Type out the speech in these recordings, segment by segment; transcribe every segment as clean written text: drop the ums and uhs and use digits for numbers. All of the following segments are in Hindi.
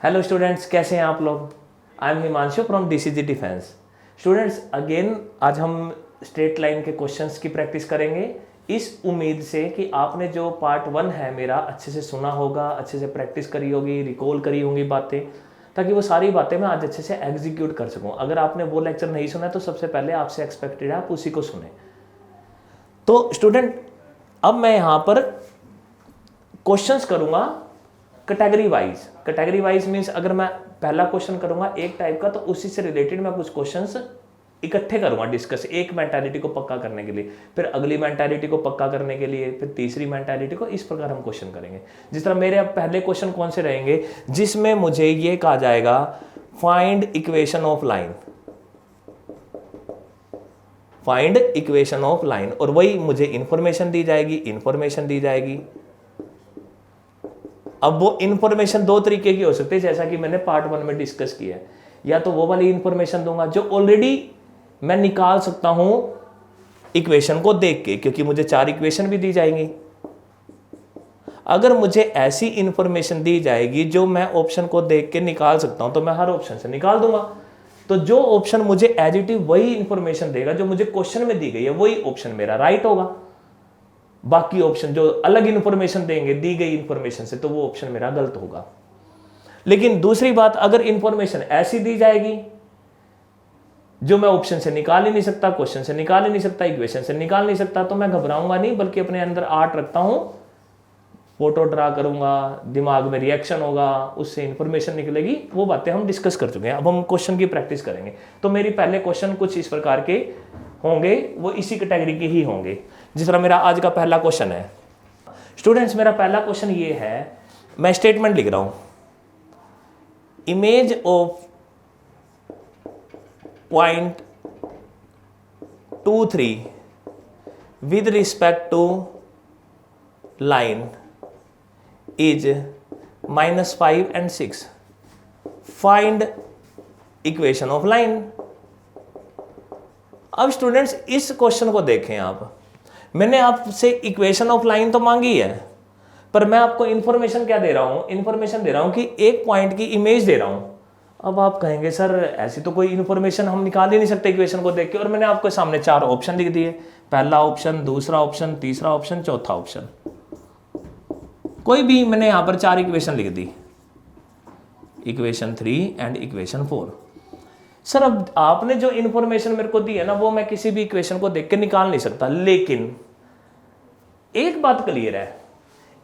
हेलो स्टूडेंट्स, कैसे हैं आप लोग। I am Himanshu from DCG defence. Students again आज हम स्ट्रेट लाइन के क्वेश्चंस की प्रैक्टिस करेंगे, इस उम्मीद से कि आपने जो पार्ट 1 है मेरा अच्छे से सुना होगा, अच्छे से प्रैक्टिस करी होगी, रिकॉल करी होंगी बातें, ताकि वो सारी बातें मैं आज अच्छे से एग्जीक्यूट कर सकूं। अगर आपने वो लेक्चर नहीं सुना तो सबसे पहले आपसे एक्सपेक्टेड है आप उसी को सुने। तो स्टूडेंट अब मैं यहाँ पर क्वेश्चंस करूंगा कैटेगरी वाइज मीन्स अगर मैं पहला क्वेश्चन करूंगा एक टाइप का तो उसी से रिलेटेड मैं कुछ क्वेश्चंस इकट्ठे करूंगा डिस्कस, एक मेंटालिटी को पक्का करने के लिए, फिर अगली मेंटालिटी को पक्का करने के लिए, फिर तीसरी मेंटालिटी को, इस प्रकार हम क्वेश्चन करेंगे। जिस तरह मेरे अब पहले क्वेश्चन कौन से रहेंगे जिसमें मुझे ये कहा जाएगा find equation of line, find equation of line, और वही मुझे इंफॉर्मेशन दी जाएगी। अब वो इंफॉर्मेशन दो तरीके की हो सकती है, जैसा कि मैंने पार्ट 1 में डिस्कस किया है। या तो वो वाली इंफॉर्मेशन दूंगा जो ऑलरेडी मैं निकाल सकता हूं इक्वेशन को देख के, क्योंकि मुझे 4 इक्वेशन भी दी जाएंगी। अगर मुझे ऐसी इंफॉर्मेशन दी जाएगी जो मैं ऑप्शन को देख के निकाल सकता हूं तो मैं हर ऑप्शन से निकाल दूंगा। तो जो ऑप्शन मुझे एज इट इज वही इंफॉर्मेशन देगा जो मुझे क्वेश्चन में दी गई है, वही ऑप्शन मेरा राइट होगा। बाकी ऑप्शन जो अलग इंफॉर्मेशन देंगे दी गई इंफॉर्मेशन से, तो वो ऑप्शन मेरा गलत होगा। लेकिन दूसरी बात, अगर इंफॉर्मेशन ऐसी दी जाएगी जो मैं ऑप्शन से निकाल ही नहीं सकता, क्वेश्चन से निकाल ही नहीं सकता, इक्वेशन से निकाल नहीं सकता, तो मैं घबराऊंगा नहीं, बल्कि अपने अंदर आर्ट रखता हूं, फोटो ड्रा करूंगा, दिमाग में रिएक्शन होगा, उससे इंफॉर्मेशन निकलेगी। वो बातें हम डिस्कस कर चुके हैं। अब हम क्वेश्चन की प्रैक्टिस करेंगे। तो मेरी पहले क्वेश्चन कुछ इस प्रकार के होंगे, वो इसी कैटेगरी के ही होंगे। जिस तरह मेरा आज का पहला क्वेश्चन है स्टूडेंट्स, मेरा पहला क्वेश्चन ये है, मैं स्टेटमेंट लिख रहा हूं, image of point 2, 3 with respect to line is -5 and 6, find equation of line. अब स्टूडेंट्स इस क्वेश्चन को देखें आप, मैंने आपसे इक्वेशन ऑफ लाइन तो मांगी है, पर मैं आपको इंफॉर्मेशन क्या दे रहा हूं, इंफॉर्मेशन दे रहा हूं कि एक पॉइंट की इमेज दे रहा हूं। अब आप कहेंगे सर ऐसी तो कोई इंफॉर्मेशन हम निकाल ही नहीं सकते इक्वेशन को देख के, और मैंने आपको सामने 4 ऑप्शन लिख दिए, पहला ऑप्शन, दूसरा ऑप्शन, तीसरा ऑप्शन, चौथा ऑप्शन, कोई भी मैंने यहां पर 4 इक्वेशन लिख दी, इक्वेशन 3 एंड इक्वेशन 4। सर अब आपने जो इंफॉर्मेशन मेरे को दी है ना, वो मैं किसी भी इक्वेशन को देख के निकाल नहीं सकता। लेकिन एक बात क्लियर है,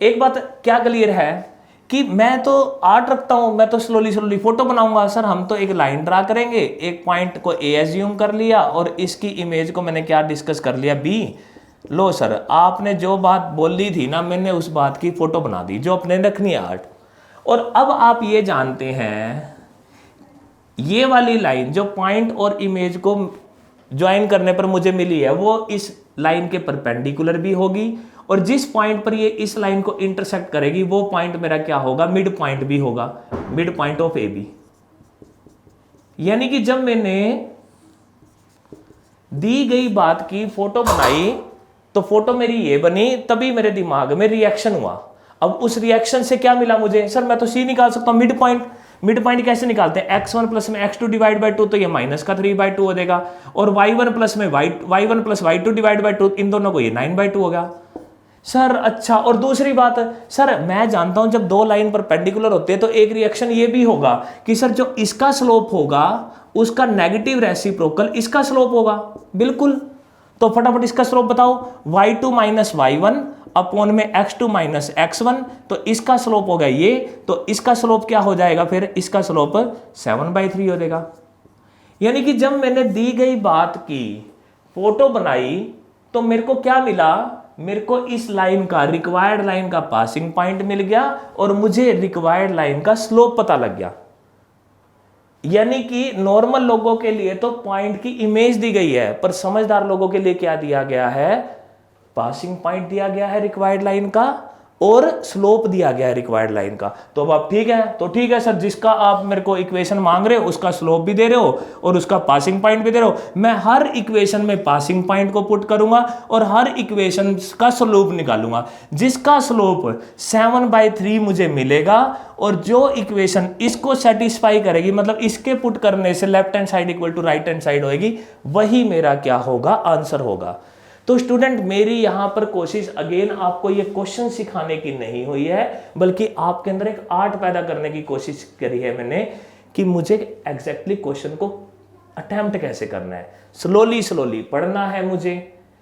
एक बात क्या क्लियर है कि मैं तो आर्ट रखता हूं, मैं तो स्लोली फोटो बनाऊंगा। सर हम तो एक लाइन ड्रा करेंगे, एक पॉइंट को ए एज्यूम कर लिया और इसकी इमेज को मैंने क्या डिस्कस कर लिया, बी। लो सर आपने जो बात बोली थी ना, मैंने उस बात की फोटो बना दी जो अपने रखनी है आर्ट। और अब आप ये जानते हैं ये वाली लाइन जो पॉइंट और इमेज को ज्वाइन करने पर मुझे मिली है, वो इस लाइन के परपेंडिकुलर भी होगी, और जिस पॉइंट पर ये इस लाइन को इंटरसेक्ट करेगी वो पॉइंट मेरा क्या होगा, मिड पॉइंट भी होगा, mid point of A B. यानी कि जब मैंने दी गई बात की फोटो बनाई तो फोटो मेरी ये बनी, तभी मेरे दिमाग में रिएक्शन हुआ। अब उस रिएक्शन से क्या मिला मुझे, सर मैं तो सी निकाल सकता हूं मिड पॉइंट। मिड पॉइंट कैसे निकालते हैं, x1 प्लस में x2 डिवाइड बाई 2, तो ये -3/2 हो जाएगा, और y1 प्लस में y1 plus y2 divide by 2, इन दोनों को ये 9/2 होगा। सर अच्छा, और दूसरी बात, सर मैं जानता हूं जब 2 लाइन परपेंडिकुलर होते हैं तो एक रिएक्शन ये भी होगा कि सर जो इसका स्लोप होगा उसका नेगेटिव रेसिप्रोकल इसका स्लोप होगा। बिल्कुल, तो फटाफट इसका स्लोप बताओ, y2 माइनस y1 अपॉन में x2 माइनस x1, तो इसका स्लोप होगा ये, तो इसका स्लोप क्या हो जाएगा, फिर इसका स्लोप 7/3 हो जाएगा। यानी कि जब मैंने दी गई बात की फोटो बनाई तो मेरे को क्या मिला, मेरे को इस लाइन का, रिक्वायर्ड लाइन का पासिंग पॉइंट मिल गया और मुझे रिक्वायर्ड लाइन का स्लोप पता लग गया। यानी कि नॉर्मल लोगों के लिए तो पॉइंट की इमेज दी गई है, पर समझदार लोगों के लिए क्या दिया गया है, पासिंग पॉइंट दिया गया है रिक्वायर्ड लाइन का, और स्लोप दिया गया है रिक्वायर्ड लाइन का। तो अब आप ठीक है, तो ठीक है सर, जिसका आप मेरे को इक्वेशन मांग रहे हो उसका स्लोप भी दे रहे हो और उसका पासिंग पॉइंट भी दे रहे हो, मैं हर इक्वेशन में पासिंग पॉइंट को पुट करूंगा और हर इक्वेशन का स्लोप निकालूंगा। जिसका स्लोप 7/3 मुझे मिलेगा और जो इक्वेशन इसको सेटिस्फाई करेगी, मतलब इसके पुट करने से left hand side equal to right hand side होगी, वही मेरा क्या होगा, आंसर होगा। तो स्टूडेंट मेरी यहां पर कोशिश अगेन आपको ये क्वेश्चन सिखाने की नहीं हुई है, बल्कि आपके अंदर एक आर्ट पैदा करने की कोशिश करी है मैंने कि मुझे एग्जैक्टली क्वेश्चन को अटेम्प्ट कैसे करना है, स्लोली स्लोली पढ़ना है मुझे।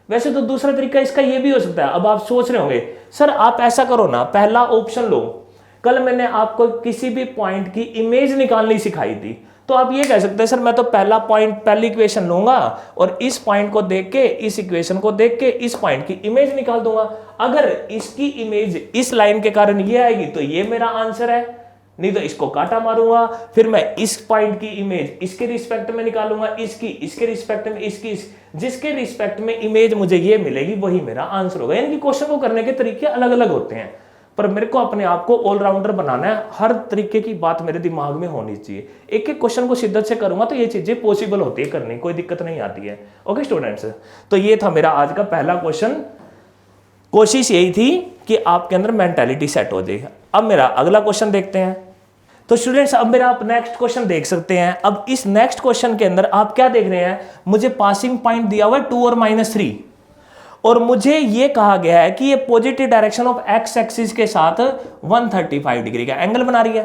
वैसे तो दूसरा तरीका इसका ये भी हो सकता है, अब आप सोच रहे होंगे सर आप ऐसा करो ना, पहला ऑप्शन लो, कल मैंने आपको किसी भी पॉइंट की इमेज निकालनी सिखाई थी, तो आप ये कह सकते हैं सर मैं तो पहला पॉइंट, पहली इक्वेशन लूंगा और इस पॉइंट को देख के, इस इक्वेशन को देख के इस पॉइंट की इमेज निकाल दूंगा। अगर इसकी इमेज इस लाइन के कारण ये आएगी तो ये मेरा आंसर है, नहीं तो इसको काटा मारूंगा, फिर मैं इस पॉइंट की इमेज इसके रिस्पेक्ट में निकालूंगा, इसकी इसके रिस्पेक्ट में, इसकी जिसके रिस्पेक्ट में इमेज मुझे ये मिलेगी वही मेरा आंसर होगा। यानी कि क्वेश्चन को करने के तरीके अलग अलग होते हैं, पर मेरे को अपने आप को ऑलराउंडर बनाना है, हर तरीके की बात मेरे दिमाग में होनी चाहिए। एक एक क्वेश्चन को शिद्दत से करूंगा तो ये चीजें पॉसिबल होती है करनी, कोई दिक्कत नहीं आती है। ओके स्टूडेंट्स, तो ये था मेरा आज का पहला क्वेश्चन। कोशिश यही थी कि आपके अंदर मेंटालिटी सेट हो जाए। अब मेरा अगला क्वेश्चन देखते हैं। तो स्टूडेंट्स अब मेरा आप नेक्स्ट क्वेश्चन देख सकते हैं। अब इस नेक्स्ट क्वेश्चन के अंदर आप क्या देख रहे हैं, मुझे पासिंग पॉइंट दिया हुआ है 2 और -3 और मुझे ये कहा गया है कि ये positive direction of x axis के साथ 135 डिग्री का एंगल बना रही है।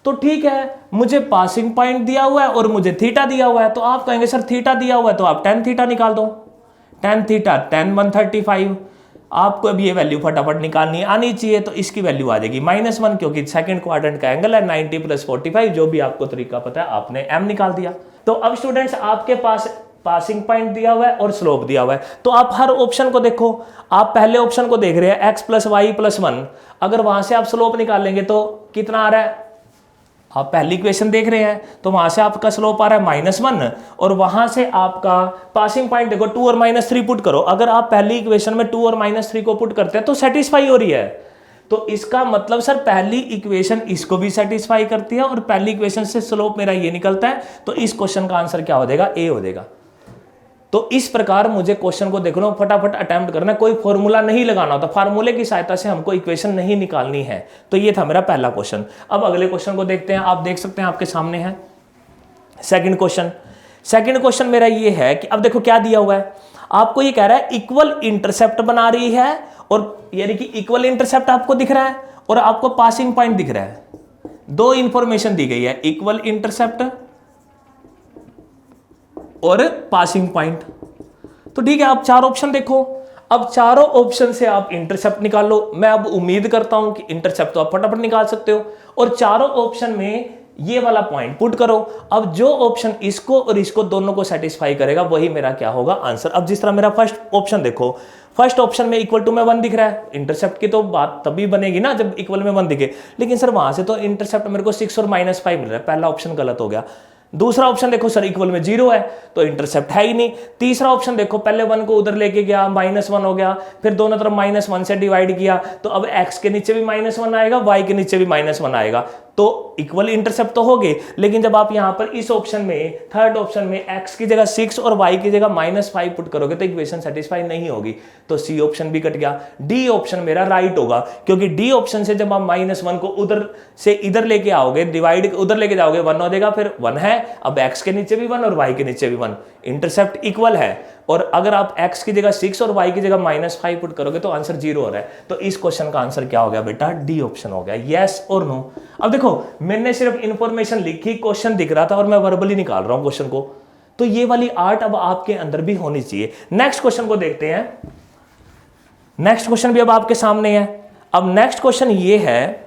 तो ठीक है, मुझे पासिंग पॉइंट दिया हुआ है और मुझे थीटा दिया हुआ है, तो आप कहेंगे सर थीटा दिया हुआ है तो आप tan थीटा निकाल दो, tan थीटा tan 135। आपको अब ये वैल्यू फटाफट निकालनी आनी चाहिए, तो इसकी वैल्यू आ जाएगी -1, क्योंकि सेकंड क्वाड्रेंट का एंगल है 90 + 45, जो भी आपको तरीका पता है आपने m निकाल दिया। तो अब स्टूडेंट्स आपके पास पासिंग पॉइंट दिया हुआ है और स्लोप दिया हुआ है, तो आप हर ऑप्शन को देखो। आप पहले ऑप्शन को देख रहे हैं x + y + 1, अगर वहां से आप स्लोप निकालेंगे तो कितना आ रहा है, आप पहली इक्वेशन देख रहे हैं तो वहां से आपका स्लोप आ रहा है -1 और वहां से आपका पासिंग पॉइंट देखो 2 और -3 पुट करो। अगर आप पहली इक्वेशन में 2 और -3 को पुट करते हैं तो सेटिस्फाई हो रही है, तो इसका मतलब सर पहली इक्वेशन इसको भी सेटिस्फाई करती है और पहली इक्वेशन से स्लोप मेरा ये निकलता है, तो इस क्वेश्चन का आंसर क्या हो जाएगा, ए हो जाएगा। तो इस प्रकार मुझे क्वेश्चन को देखना, फटाफट अटेम्प्ट करना, कोई फॉर्मूला नहीं लगाना होता, फार्मूले की सहायता से हमको इक्वेशन नहीं निकालनी है। तो ये था मेरा पहला क्वेश्चन। अब अगले क्वेश्चन को देखते हैं। आप देख सकते हैं आपके सामने है सेकंड क्वेश्चन। सेकंड क्वेश्चन मेरा ये है कि अब देखो क्या दिया हुआ है, आपको ये कह रहा है इक्वल इंटरसेप्ट बना रही है, और यानी कि इक्वल इंटरसेप्ट आपको दिख रहा है और आपको पासिंग पॉइंट दिख रहा है। दो इंफॉर्मेशन दी गई है, इक्वल इंटरसेप्ट और पासिंग पॉइंट। तो ठीक है, आप चार ऑप्शन देखो। अब चारों ऑप्शन से आप इंटरसेप्ट निकाल लो। मैं अब उम्मीद करता हूं कि इंटरसेप्ट तो आप फटाफट निकाल सकते हो, और चारों ऑप्शन में ये वाला पॉइंट पुट करो। अब जो ऑप्शन इसको और इसको दोनों को सेटिस्फाई करेगा वही मेरा क्या होगा, आंसर। अब जिस तरह मेरा फर्स्ट ऑप्शन देखो, फर्स्ट ऑप्शन में इक्वल टू में 1 दिख रहा है, इंटरसेप्ट की तो बात तभी बनेगी ना जब इक्वल में 1 दिखे, लेकिन सर वहां से तो इंटरसेप्ट मेरे को 6 और -5 मिल रहा है, पहला ऑप्शन गलत हो गया। दूसरा ऑप्शन देखो सर इक्वल में 0 है तो इंटरसेप्ट है ही नहीं। तीसरा ऑप्शन देखो, पहले 1 को उधर लेके गया, -1 हो गया, फिर दोनों तरफ -1 से डिवाइड किया, तो अब x के नीचे भी -1 आएगा, y के नीचे भी -1 आएगा, तो इक्वल इंटरसेप्ट तो हो गए। लेकिन जब आप यहां पर इस ऑप्शन में, थर्ड ऑप्शन में x की जगह 6 और y की जगह -5 पुट करोगे तो इक्वेशन सेटिस्फाई नहीं होगी, तो सी ऑप्शन भी कट गया। डी ऑप्शन मेरा राइट होगा, क्योंकि डी ऑप्शन से जब आप -1 को उधर से इधर लेके आओगे, डिवाइड उधर लेके जाओगे, 1 हो जाएगा, फिर 1 है, अब x के नीचे भी 1 और y के नीचे भी 1, इंटरसेप्ट इक्वल है। और अगर आप x की जगह 6 और y की जगह -5 पुट करोगे तो आंसर 0 हो रहा है। तो इस क्वेश्चन का आंसर क्या हो गया बेटा, डी ऑप्शन हो गया। यस और नो। अब देखो मैंने सिर्फ इंफॉर्मेशन लिखी, क्वेश्चन दिख रहा था और मैं वर्बली निकाल रहा हूं क्वेश्चन को, तो ये वाली आर्ट अब आपके अंदर भी होनी चाहिए। नेक्स्ट क्वेश्चन को देखते हैं। नेक्स्ट क्वेश्चन भी अब आपके सामने है। अब नेक्स्ट क्वेश्चन ये है,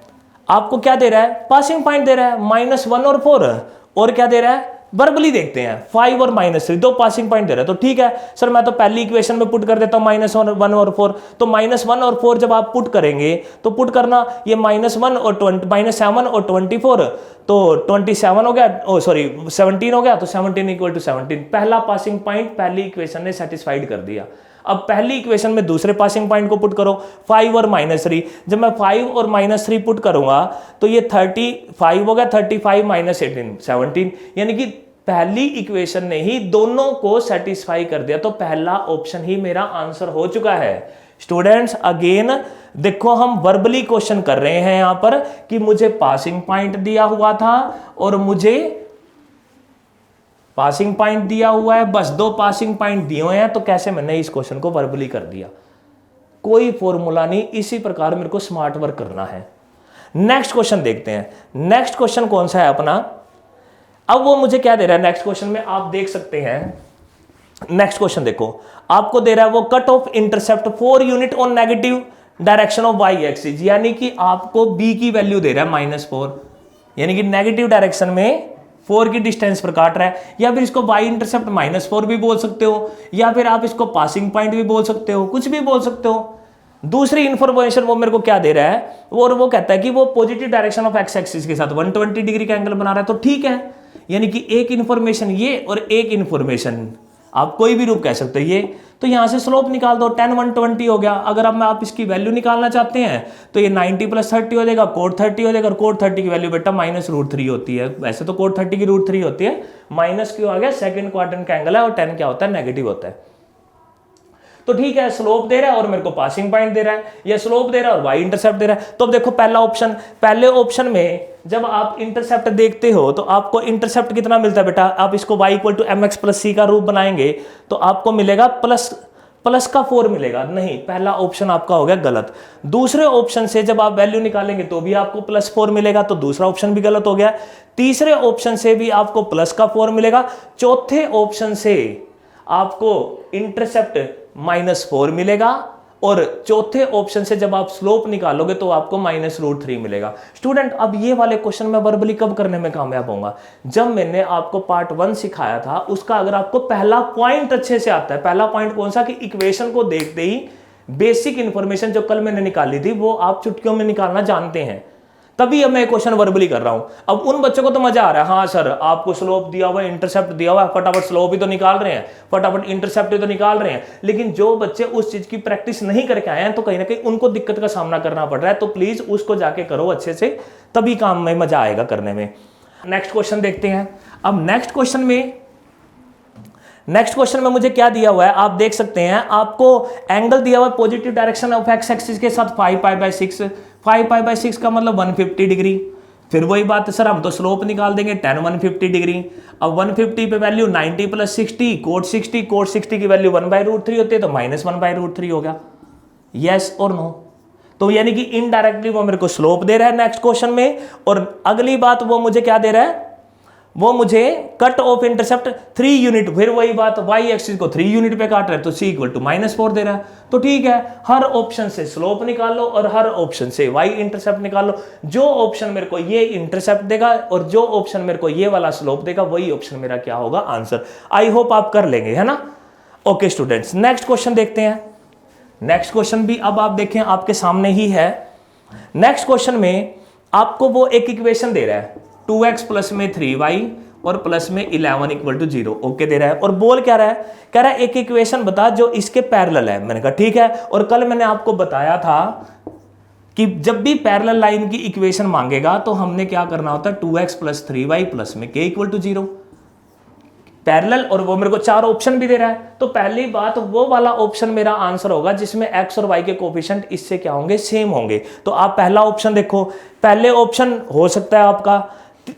आपको क्या दे रहा है, पासिंग पॉइंट दे रहा है -1 और 4, और क्या दे रहा है, वर्बली देखते हैं 5 और -3, दो पासिंग पॉइंट दे रहा है। तो ठीक है सर, मैं तो पहली इक्वेशन में पुट कर देता हूं -1 और 4, तो -1 और 4 जब आप पुट करेंगे तो पुट करना ये -1 और 7 और 24, तो 27 हो गया, ओ सॉरी 17 हो गया, तो 17 = 17। पहला पासिंग पॉइंट पहली इक्वेशन ने सेटिस्फाइड कर दिया। अब पहली इक्वेशन में दूसरे पासिंग पॉइंट को पुट करो, 5 और -3। जब मैं 5 और -3 पुट करूंगा तो ये 35 हो गया, 35 माइनस 18 17, यानी कि पहली इक्वेशन ने ही दोनों को सेटिस्फाई कर दिया। तो पहला ऑप्शन ही मेरा आंसर हो चुका है। स्टूडेंट्स अगेन देखो, हम वर्बली क्वेश्चन कर रहे हैं यहां पर कि मुझे पासिंग पॉइंट दिया हुआ था और मुझे पासिंग पॉइंट दिया हुआ है, बस 2 पासिंग पॉइंट दिए हुए हैं, तो कैसे मैंने इस क्वेश्चन को वर्बली कर दिया। कोई फॉर्मूला नहीं, इसी प्रकार मेरे को स्मार्ट वर्क करना है। नेक्स्ट क्वेश्चन देखते हैं। नेक्स्ट क्वेश्चन कौन सा है अपना, अब वो मुझे क्या दे रहा है नेक्स्ट क्वेश्चन में, आप देख सकते हैं। नेक्स्ट क्वेश्चन देखो, आपको दे रहा है वो cut off intercept 4 unit on negative direction of Y axis, यानी कि आपको बी की वैल्यू दे रहा है -4, यानी कि नेगेटिव डायरेक्शन में 4 की डिस्टेंस पर काट रहा है। या फिर इसको वाई इंटरसेप्ट -4 भी बोल सकते हो, या फिर आप इसको पासिंग पॉइंट भी बोल सकते हो, कुछ भी बोल सकते हो। दूसरी इंफॉर्मेशन वो मेरे को क्या दे रहा है, और वो कहता है कि वो positive direction of x axis के साथ 120 डिग्री का एंगल बना रहा है। तो ठीक है, यानी कि एक इंफॉर्मेशन ये और एक इंफॉर्मेशन, आप कोई भी रूप कह सकते हो ये। तो यहां से स्लोप निकाल दो, 10 120 हो गया। अगर अब आप इसकी वैल्यू निकालना चाहते हैं तो ये 90 + 30 हो जाएगा, कोट 30 हो जाएगा, और कोट 30 की वैल्यू बेटा -√3 होती है। वैसे तो कोट 30 की √3 होती है, माइनस क्यों आ गया, सेकंड क्वाड्रेंट का एंगल है और 10 क्या होता है, नेगेटिव होता है। तो ठीक है, स्लोप दे रहा है और मेरे को पासिंग पॉइंट दे रहा है, या स्लोप दे रहा है और वाई इंटरसेप्ट दे रहा है। तो अब देखो पहला ऑप्शन, पहले ऑप्शन में जब आप इंटरसेप्ट देखते हो तो आपको इंटरसेप्ट कितना मिलता है बेटा, आप इसको y = mx + c का रूप बनाएंगे तो आपको मिलेगा प्लस का 4 मिलेगा। नहीं, पहला ऑप्शन आपका हो गया गलत। दूसरे ऑप्शन से जब आप वैल्यू निकालेंगे तो भी आपको +4 मिलेगा, तो दूसरा ऑप्शन भी गलत हो गया। तीसरे ऑप्शन से भी आपको +4 मिलेगा। चौथे ऑप्शन से आपको इंटरसेप्ट -4 मिलेगा, और चौथे ऑप्शन से जब आप स्लोप निकालोगे तो आपको -√3 मिलेगा। स्टूडेंट अब ये वाले क्वेश्चन मैं वर्बली कब करने में कामयाब होऊंगा, जब मैंने आपको पार्ट 1 सिखाया था उसका अगर आपको पहला पॉइंट अच्छे से आता है। पहला पॉइंट कौन सा, कि इक्वेशन को देखते ही बेसिक इंफॉर्मेशन जो कल मैंने निकाली थी वो आप चुटकियों में निकालना जानते हैं, तभी अब मैं क्वेश्चन वर्बली कर रहा हूं। अब उन बच्चों को तो मजा आ रहा है, हाँ सर आपको स्लोप दिया हुआ है, इंटरसेप्ट दिया हुआ है, फटाफट स्लोप ही तो निकाल रहे हैं, फटाफट इंटरसेप्ट ही तो निकाल रहे हैं। लेकिन जो बच्चे उस चीज की प्रैक्टिस नहीं करके आए हैं तो कहीं ना कहीं उनको दिक्कत का सामना करना पड़ रहा है। तो प्लीज उसको जाके करो अच्छे से, तभी काम में मजा आएगा करने में। नेक्स्ट क्वेश्चन देखते हैं। अब नेक्स्ट क्वेश्चन में मुझे क्या दिया हुआ है, आप देख सकते हैं। आपको एंगल दिया हुआ है positive direction of x axis के साथ 5π/6, 5π/6 का मतलब 150 डिग्री। फिर वही बात है सर, हम तो स्लोप निकाल देंगे 10 150 डिग्री। अब 150 पे वैल्यू 90 + 60 कोट 60 की वैल्यू 1/√3 होती है, तो -1/√3 हो गया। यस और नो? तो यानी कि इनडायरेक्टली वो मेरे को स्लोप दे रहा है नेक्स्ट क्वेश्चन में। और अगली बात वो मुझे क्या दे रहा है, वो मुझे कट ऑफ इंटरसेप्ट 3 यूनिट, फिर वही बात वाई एक्सिस को 3 यूनिट पे काट रहा है, तो c = -4 दे रहा है। तो ठीक है, हर ऑप्शन से स्लोप निकाल लो और हर ऑप्शन से वाई इंटरसेप्ट निकाल लो। जो ऑप्शन मेरे को ये इंटरसेप्ट देगा और जो ऑप्शन मेरे को ये वाला स्लोप देगा, वही ऑप्शन मेरा क्या होगा, आंसर। आई होप आप कर लेंगे, है ना। ओके स्टूडेंट्स, नेक्स्ट क्वेश्चन देखते हैं। नेक्स्ट क्वेश्चन भी अब आप देखें आपके सामने ही है। नेक्स्ट क्वेश्चन में आपको वो एक इक्वेशन दे रहा है, 2x + 3y और प्लस में 11 = 0 ओके दे रहा है। और बोल क्या रहा है, कह रहा है एक इक्वेशन बता जो इसके पैरेलल है। मैंने कहा ठीक है, और कल मैंने आपको बताया था कि जब भी पैरेलल लाइन की इक्वेशन मांगेगा तो हमने क्या करना होता है, 2x + 3y प्लस में k = 0 पैरेलल। और वो मेरे को 4 ऑप्शन भी दे रहा है। तो पहली बात, वो वाला ऑप्शन मेरा आंसर होगा जिसमें x और y के कोफिशिएंट इससे क्या होंगे, सेम होंगे। तो आप पहला ऑप्शन देखो, पहले ऑप्शन हो सकता है आपका,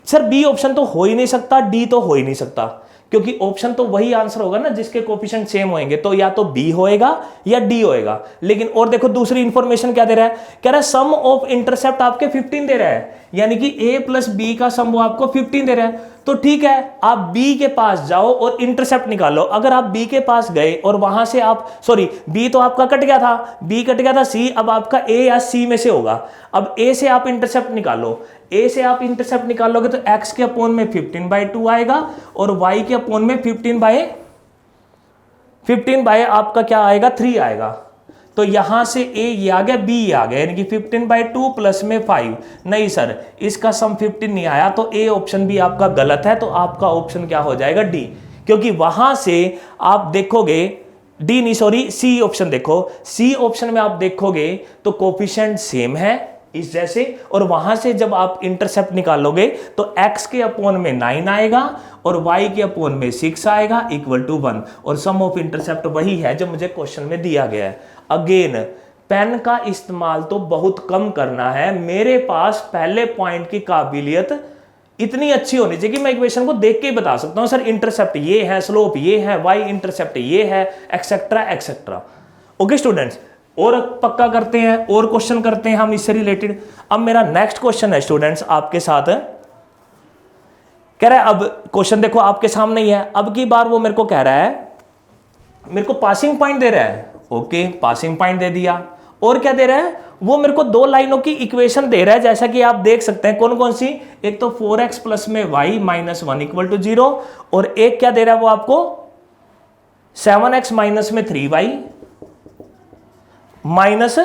सर बी ऑप्शन तो हो ही नहीं सकता, डी तो हो ही नहीं सकता, क्योंकि ऑप्शन तो वही आंसर होगा ना जिसके कोफिशिएंट सेम होंगे। तो या तो बी होएगा या डी होएगा। लेकिन और देखो दूसरी इंफॉर्मेशन क्या दे रहा है, कह रहा है सम ऑफ इंटरसेप्ट आपके 15 दे रहा है, यानी कि a + b का सम वो आपको 15 दे रहा है। तो ठीक है, आप b के पास जाओ और इंटरसेप्ट निकालो। अगर आप b के पास गए और वहां से आप, सॉरी b तो आपका कट गया था, b कट गया था c, अब आपका a या c में से होगा। अब a से आप इंटरसेप्ट निकालो, a से आप इंटरसेप्ट निकालोगे तो x के अपॉन में 15/2 आएगा और y के अपॉन में 15 बाय आपका क्या आएगा, 3 आएगा। तो यहां से a ये आ गया, b ये आ गया, यानी कि 15/2 प्लस में 5। नहीं सर, इसका सम 15 नहीं आया, तो a ऑप्शन भी आपका गलत है। तो आपका ऑप्शन क्या हो जाएगा, डी। क्योंकि वहां से आप देखोगे डी नहीं सॉरी, सी ऑप्शन देखो, सी ऑप्शन में आप देखोगे तो कोफिशिएंट सेम है इस जैसे, और वहां से जब आप इंटरसेप्ट निकालोगे तो x के अपोन में 9 आएगा और y के अपोन में 6 आएगा इक्वल टू 1, और सम ऑफ इंटरसेप्ट वही है जो मुझे क्वेश्चन में दिया गया है। अगेन पेन का इस्तेमाल तो बहुत कम करना है, मेरे पास पहले पॉइंट की काबिलियत इतनी अच्छी होनी चाहिए कि मैं इक्वेशन को देख के ही बता सकता हूं सर इंटरसेप्ट ये है, स्लोप ये है, y इंटरसेप्ट ये है, एक्सेट्रा एक्सेट्रा। ओके स्टूडेंट्स, और पक्का करते हैं और क्वेश्चन करते हैं हम इससे रिलेटेड। अब मेरा नेक्स्ट क्वेश्चन है स्टूडेंट्स आपके साथ, कह रहा है, अब क्वेश्चन देखो आपके सामने ही है, अब की बार वो मेरे को कह रहा है, मेरे को पासिंग पॉइंट दे रहा है। ओके, पासिंग पॉइंट दे दिया, और क्या दे रहा है, वो मेरे को दो लाइनों की इक्वेशन दे रहा है, जैसा कि आप देख सकते हैं। कौन कौन सी, एक तो 4x प्लस में y माइनस 1 इक्वल टू 0, और एक क्या दे रहा है वो आपको 7x माइनस में 3y माइनस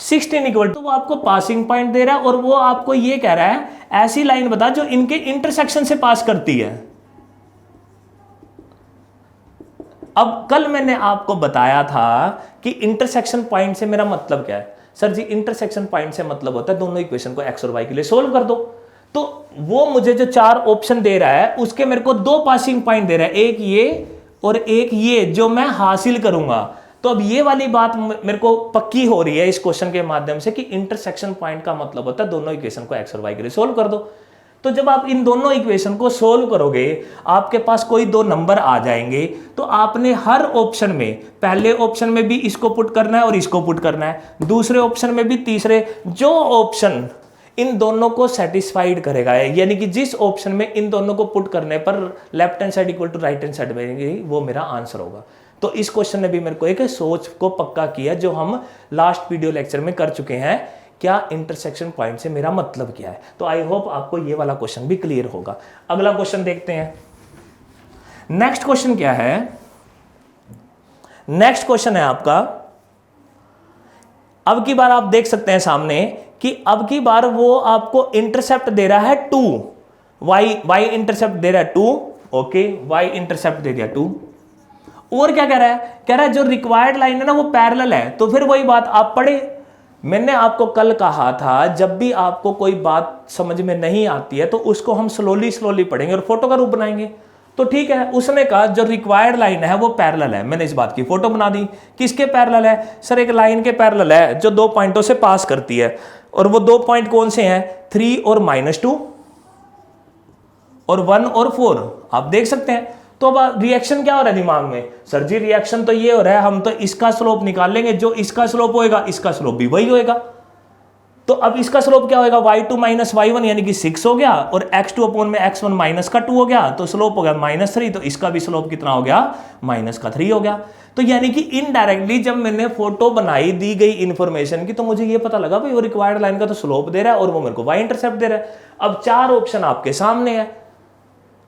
16 इक्वल टू, वो आपको पासिंग पॉइंट दे रहा है, और वो आपको ये कह रहा है ऐसी लाइन बता जो इनके इंटरसेक्शन से पास करती है। अब कल मैंने आपको बताया था कि इंटरसेक्शन पॉइंट से मेरा मतलब क्या है। सर जी इंटरसेक्शन पॉइंट से मतलब होता है दोनों इक्वेशन को x और y के लिए सोल्व कर दो। तो वो मुझे जो चार ऑप्शन दे रहा है उसके मेरे को दो पासिंग पॉइंट दे रहा है, एक ये और एक ये, जो मैं हासिल करूंगा। तो अब ये वाली बात मेरे को पक्की हो रही है इस क्वेश्चन के माध्यम से कि इंटरसेक्शन पॉइंट का मतलब होता है दोनों इक्वेशन को x और y के लिए सोल्व कर दो। तो जब आप इन दोनों इक्वेशन को सोल्व करोगे, आपके पास कोई दो नंबर आ जाएंगे, तो आपने हर ऑप्शन में, पहले ऑप्शन में भी इसको पुट करना है और इसको पुट करना है, दूसरे ऑप्शन में भी, तीसरे, जो ऑप्शन इन दोनों को सेटिस्फाइड करेगा, यानी कि जिस ऑप्शन में इन दोनों को पुट करने पर left hand side equal to right hand side बनेगी, वो मेरा आंसर होगा। तो इस क्वेश्चन ने भी मेरे को एक सोच को पक्का किया, जो हम लास्ट वीडियो लेक्चर में कर चुके हैं, क्या इंटरसेक्शन पॉइंट से मेरा मतलब क्या है। तो आई होप आपको ये वाला क्वेश्चन भी क्लियर होगा। अगला क्वेश्चन देखते हैं। नेक्स्ट क्वेश्चन क्या है, नेक्स्ट क्वेश्चन है आपका, अब की बार आप देख सकते हैं सामने कि अब की बार वो आपको इंटरसेप्ट दे रहा है 2, y इंटरसेप्ट दे रहा है 2, ओके, y इंटरसेप्ट दे दिया 2, और क्या कह रहा है, कह रहा है जो रिक्वायर्ड लाइन है ना वो पैरेलल है। तो फिर वही बात आप पढ़े, मैंने आपको कल कहा था जब भी आपको कोई बात समझ में नहीं आती है तो उसको हम स्लोली पढ़ेंगे और फोटो का रूप बनाएंगे। तो ठीक है, उसने कहा जो रिक्वायर्ड लाइन है वो पैरेलल है, मैंने इस बात की फोटो बना दी। किसके पैरेलल है, सर एक लाइन के पैरेलल है जो दो पॉइंटों से पास करती है, और वो दो पॉइंट कौन से हैं, 3 और -2, और 1 और 4, आप देख सकते हैं। तो अब रिएक्शन क्या हो रहा है दिमाग में, सर जी रिएक्शन तो ये हो रहा है, हम तो इसका स्लोप निकालेंगे, जो इसका स्लोप होएगा इसका स्लोप भी वही होएगा। तो अब इसका स्लोप क्या होएगा, y2 माइनस y1 यानी कि 6 हो गया, और x2 अपॉन में x1 माइनस का 2 हो गया, तो स्लोप हो गया -3, तो इसका भी स्लोप कितना हो गया, -3 हो गया। तो यानी कि इनडायरेक्टली जब मैंने फोटो बनाई दी गई इंफॉर्मेशन की, तो मुझे ये पता लगा भाई वो रिक्वायर्ड लाइन का तो स्लोप दे रहा है और वो मेरे को y इंटरसेप्ट दे रहा है। अब चार ऑप्शन आपके सामने है,